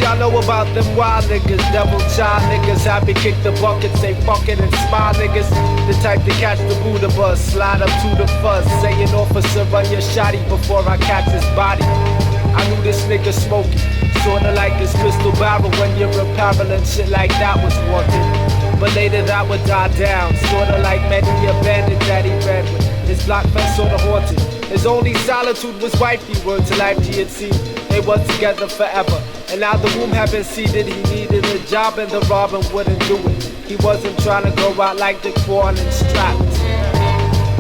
Y'all know about them wild niggas, devil child niggas, happy kick the bucket, say fuck it and smile niggas. The type to catch the Buddha bus, slide up to the fuzz, saying officer run your shotty before I catch his body. I knew this nigga smoky, sorta like his crystal barrel when you're apparel and shit like that was wanted. But later that would die down, sorta like many a bandit that he ran with. His block fence sorta haunted. His only solitude was wifey, word to life he had seen. They was together forever. And now the womb had been seeded, he needed a job and the robin wouldn't do it. He wasn't trying to go out like the Quan and strapped.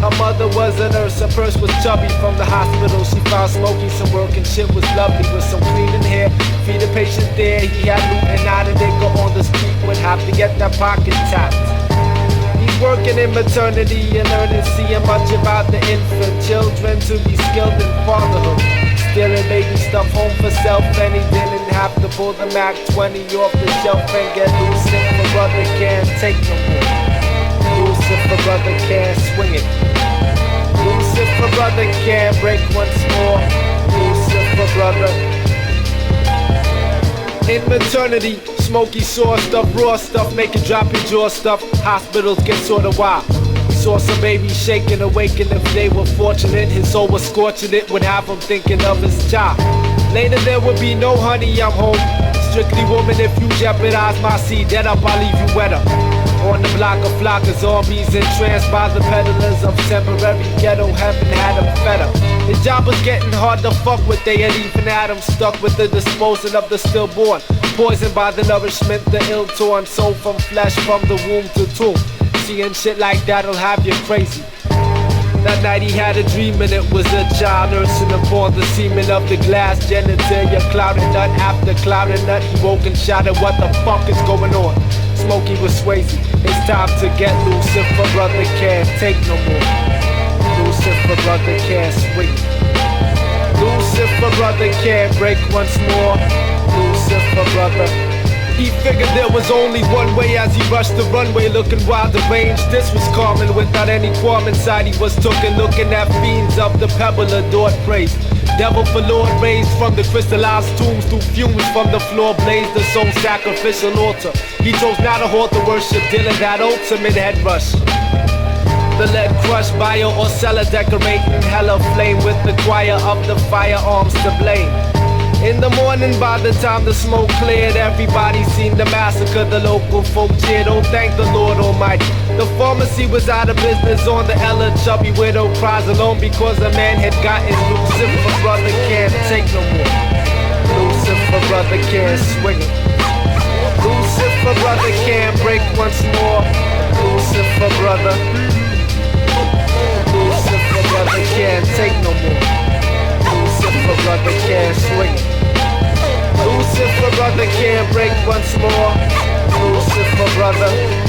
Her mother was a nurse, her purse was chubby from the hospital. She found Smokey some work and shit was lovely with some cleaning hair. Feed a patient there, he had loot and now the nigga on the street would have to get that pocket tapped. He's working in maternity and learning, seeing much about the infant children to be skilled in fatherhood. Stealing baby stuff home for self and he didn't have to pull the Mac 20 off the shelf and get loose if my brother can't take no more. Loose if my brother can't swing it. Loose if my brother can't break once more. Loose if my brother. In maternity, Smokey saw stuff, raw stuff, make it drop your jaw stuff. Hospitals get sorta wild. Saw some babies shaking, awaken if they were fortunate. His soul was scorching, it would have him thinking of his child. Later there would be no honey, I'm home. Strictly woman, if you jeopardize my seed, dead up, I'll leave you wetter. On the block, a flock of zombies entranced by the peddlers of temporary ghetto heaven had him fed up. His job was getting hard to fuck with, they had even had him stuck with the disposal of the stillborn. Poisoned by the nourishment, the ill-torn soul from flesh, from the womb to tomb. Seeing shit like that'll have you crazy. That night he had a dream and it was a child nursing upon the semen of the glass genitalia. Clouded nut after clouded nut, he woke and shouted, what the fuck is going on? Smokey was Swayze, it's time to get loose if a brother can't take no more. Loose if a brother can't swing. Loose if a brother can't break once more. Loose if a brother. He figured there was only one way as he rushed the runway, looking wild deranged. This was common without any qualm inside. He was taken looking at fiends of the pebble adored praise. Devil for Lord raised from the crystallized tombs through fumes from the floor blazed the soul sacrificial altar. He chose not to halt the worship, dealing that ultimate head rush. The lead crushed bio or cellar decorating hella flame with the choir of the firearms to blame. In the morning, by the time the smoke cleared, everybody seen the massacre. The local folk cheered, oh thank the Lord Almighty. The pharmacy was out of business on the Ella chubby widow cries alone because a man had gotten loose. If a brother can't take no more. Loose if a brother can't swing it. Loose if a brother can't break once more. Loose if a brother. Loose if a brother can't take no more. Loose if a brother can't swing it. Loose if a brother can't break once more. Loose if a brother.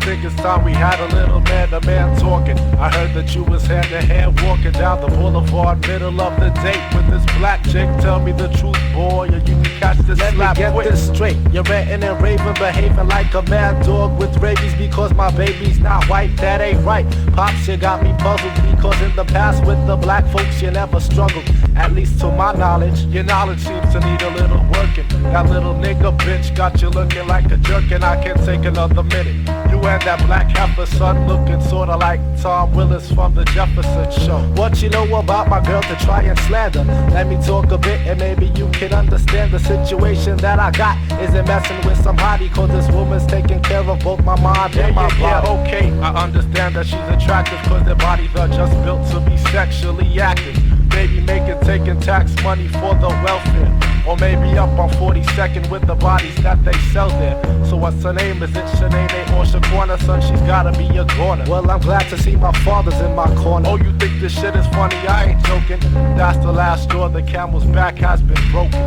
think it's time we had a little man-to-man talking. I heard that you was hand-to-hand walking down the boulevard, middle of the date with this black chick. Tell me the truth, boy, or you can catch this slap. Let me get this straight. You're ranting and raving, behaving like a mad dog with rabies because my baby's not white. That ain't right. Pops, you got me puzzled because in the past with the black folks you never struggled. At least to my knowledge, your knowledge seems to need a little working. That little nigga bitch got you looking like a jerk, and I can't take another minute. You and that black heifer son looking sorta like Tom Willis from the Jefferson Show. What you know about my girl to try and slander? Let me talk a bit and maybe you can understand the situation that I got. Isn't messing with some hottie, cause this woman's taking care of both my mind and my body. Yeah, okay, I understand that she's attractive cause their bodies are just built to be sexually active. Maybe making taking tax money for the welfare. Or maybe up on 42nd with the bodies that they sell there. So what's her name? Is it Shanae or Shaquana? Son, she's gotta be a goner. Well, I'm glad to see my father's in my corner. Oh, you think this shit is funny? I ain't joking. That's the last straw. The camel's back has been broken.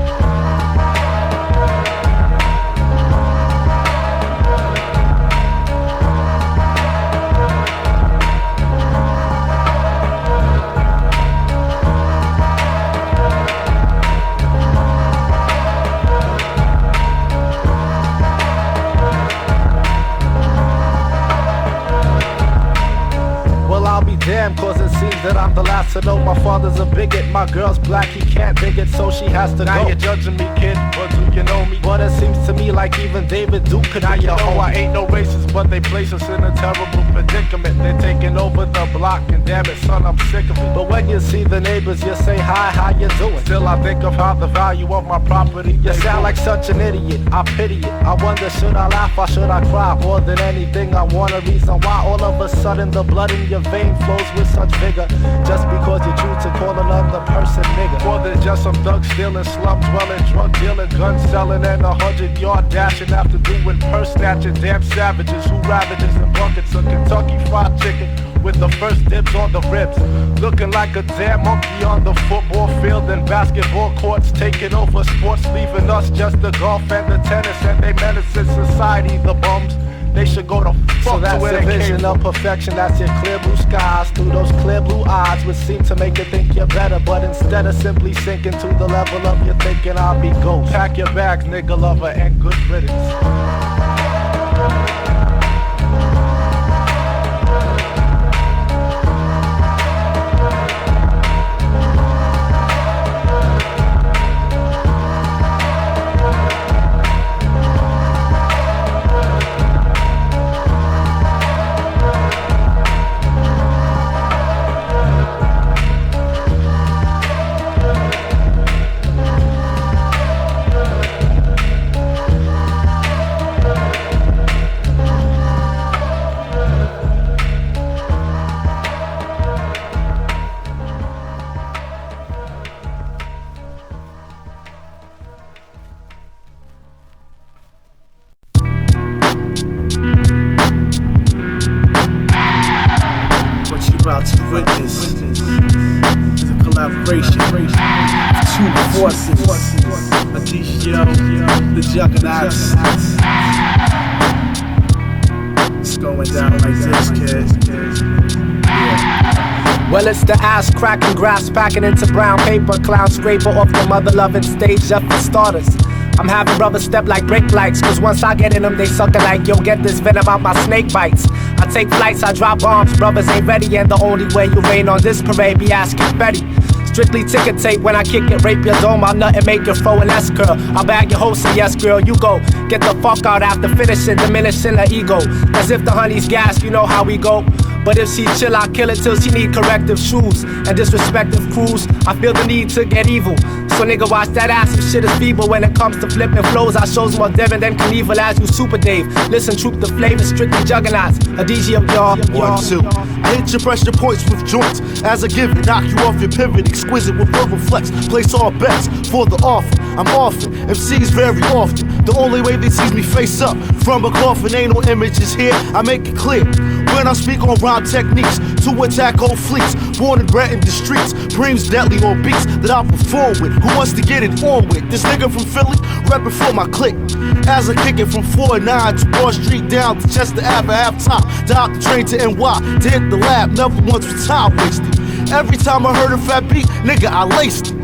Damn, cause it seems that I'm the last to know. My father's a bigot, my girl's black, he can't dig it, so she has to now go. Now you're judging me, kid, but do you know me? But it seems to me like even David Duke could now you know I ain't no racist, but they place us in a terrible predicament. They're taking over the block, and damn it, son, I'm sick of it. But when you see the neighbors, you say, hi, how you doing? Still, I think of how the value of my property. You sound like such an idiot, I pity it. I wonder, should I laugh or should I cry? More than anything, I want a reason why all of a sudden the blood in your vein flows with such vigor, just because you choose to call another person nigga. More than just some thug stealing, slum dwelling, drug dealing, gun selling, and 100-yard dashing after doing purse snatching. Damn savages who ravages in buckets of Kentucky Fried Chicken with the first dibs on the ribs. Looking like a damn monkey on the football field and basketball courts, taking over sports, leaving us just the golf and the tennis, and they menace in society, the bums. They should go to fuck. So that's the vision of perfection. That's your clear blue skies through those clear blue eyes, which seem to make you think you're better. But instead of simply sinking to the level of your thinking, I'll be ghost. Pack your bags, nigga lover, and good riddance. Two forces, Adicio, the Jugganots. It's going down like this, kid. Yeah. Well, it's the ass cracking, grass packing into brown paper, clown scraper off the mother loving stage just for starters. I'm having brothers step like brake lights, cause once I get in them, they suckin' like, yo, get this venom out my snake bites. I take flights, I drop bombs, brothers ain't ready, and the only way you rain on this parade be asking Betty. Strictly ticker tape when I kick it, rape your dome, I'll nut and make your throw an S-curl. I'll bag your host and yes girl, you go. Get the fuck out after finishing, diminishing her ego. As if the honey's gas, you know how we go. But if she chill, I'll kill it till she need corrective shoes and disrespective crews. I feel the need to get evil. So nigga, watch that ass, if shit is feeble. When it comes to flipping flows, I shows more Devin than Knievel as you Super Dave. Listen, troop the flavor, strictly Jugganots. A DJ of y'all. 1, 2. I hit your pressure points with joints as a given. Knock you off your pivot, exquisite with verbal flex. Place all bets for the offer. I'm often, MCs very often. The only way they sees me face up from a coffin, ain't no images here. I make it clear when I speak on rhyme techniques. to attack whole fleets. Born and bred in the streets, dreams deadly on beats that I perform with. Who wants to get it on with? This nigga from Philly, reppin' for my clique. As I kick it from 4-9 to Broad Street down to Chester Ave at halftime. Dial the train to NY to hit the lab, never once was time wasted. Every time I heard a fat beat, nigga, I laced it.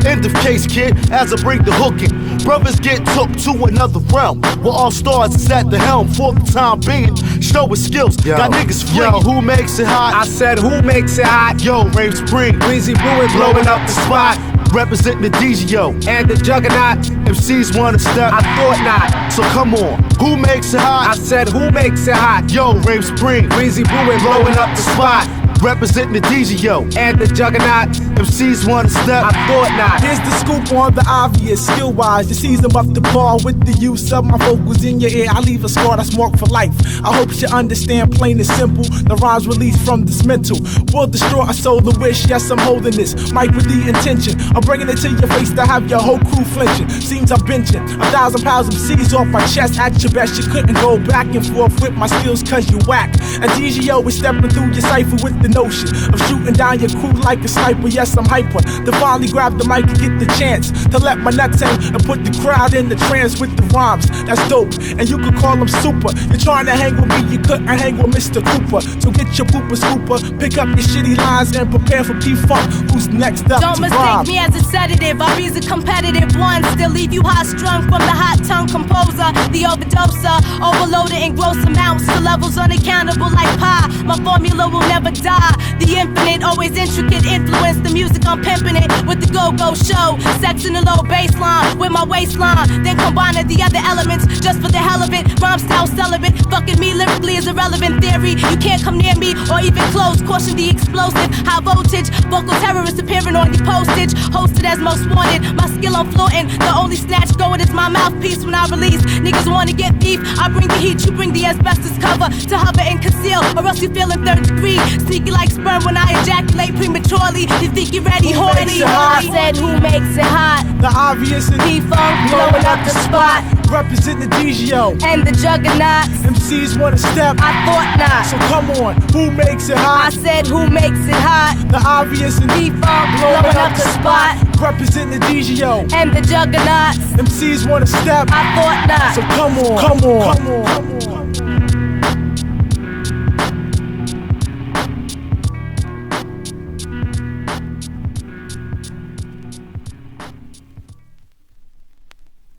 End of case, kid, as I bring the hook in. Brothers get took to another realm, where all stars is at the helm for the time being. Show his skills, got niggas free. Yo, who makes it hot? I said, who makes it hot? Yo, Rave Spring, Breezy Blue blowing up the spot. Representing the DGO and the Jugganots. MCs wanna step, I thought not. So come on, who makes it hot? I said, who makes it hot? Yo, Rave Spring, Breezy Blue blowing up the spot. Representing the DGO and the Jugganots. MCs wanna step, I thought not. Here's the scoop on the obvious. Skill-wise, you season up the bar with the use of my vocals in your ear. I leave a scar that's marked for life. I hope you understand, plain and simple. The rhymes released from this mental will destroy a soul of wish. Yes, I'm holding this mic with the intention of bringing it to your face to have your whole crew flinching. Seems I'm benching 1,000 pounds of C's off my chest. At your best, you couldn't go back and forth with my skills cause you whack. A DGO is stepping through your cipher with the notion of shooting down your crew like a sniper. Yes, I'm hyper to finally grab the mic and get the chance to let my nuts hang and put the crowd in the trance with the rhymes. That's dope, and you could call them super. You're trying to hang with me, you couldn't hang with Mr. Cooper. So get your pooper scooper, pick up your shitty lines and prepare for P-Funk, who's next up Don't to mistake rhyme. me as a sedative, I'll be the competitive one. Still leave you high strung from the hot tongue composer, the overdoser, overloaded in gross amounts to levels unaccountable like pie. My formula will never die. The infinite, always intricate, influence the music, I'm pimping it with the go-go show. Sex in the low bass line with my waistline, then combining the other elements just for the hell of it. Rhyme style celibate, fucking me lyrically is irrelevant theory. You can't come near me or even close. Caution the explosive, high voltage, vocal terrorist appearing on the postage. Hosted as most wanted, my skill I'm flaunting. The only snatch going is my mouthpiece when I release. Niggas wanna get beef, I bring the heat, you bring the asbestos cover to hover and conceal, or else you feel in third degree. Sneaky like sperm when I ejaculate prematurely. You think you're ready, horny? I said, who makes it hot? The obvious and P-Funk blowing up the spot. Represent the DGO and the Jugganots. MCs wanna step, I thought not. So come on, who makes it hot? I said, who makes it hot? The obvious and P-Funk blowing up the spot. Represent the DGO and the Jugganots. MCs wanna step, I thought not. So come on, come on, come on.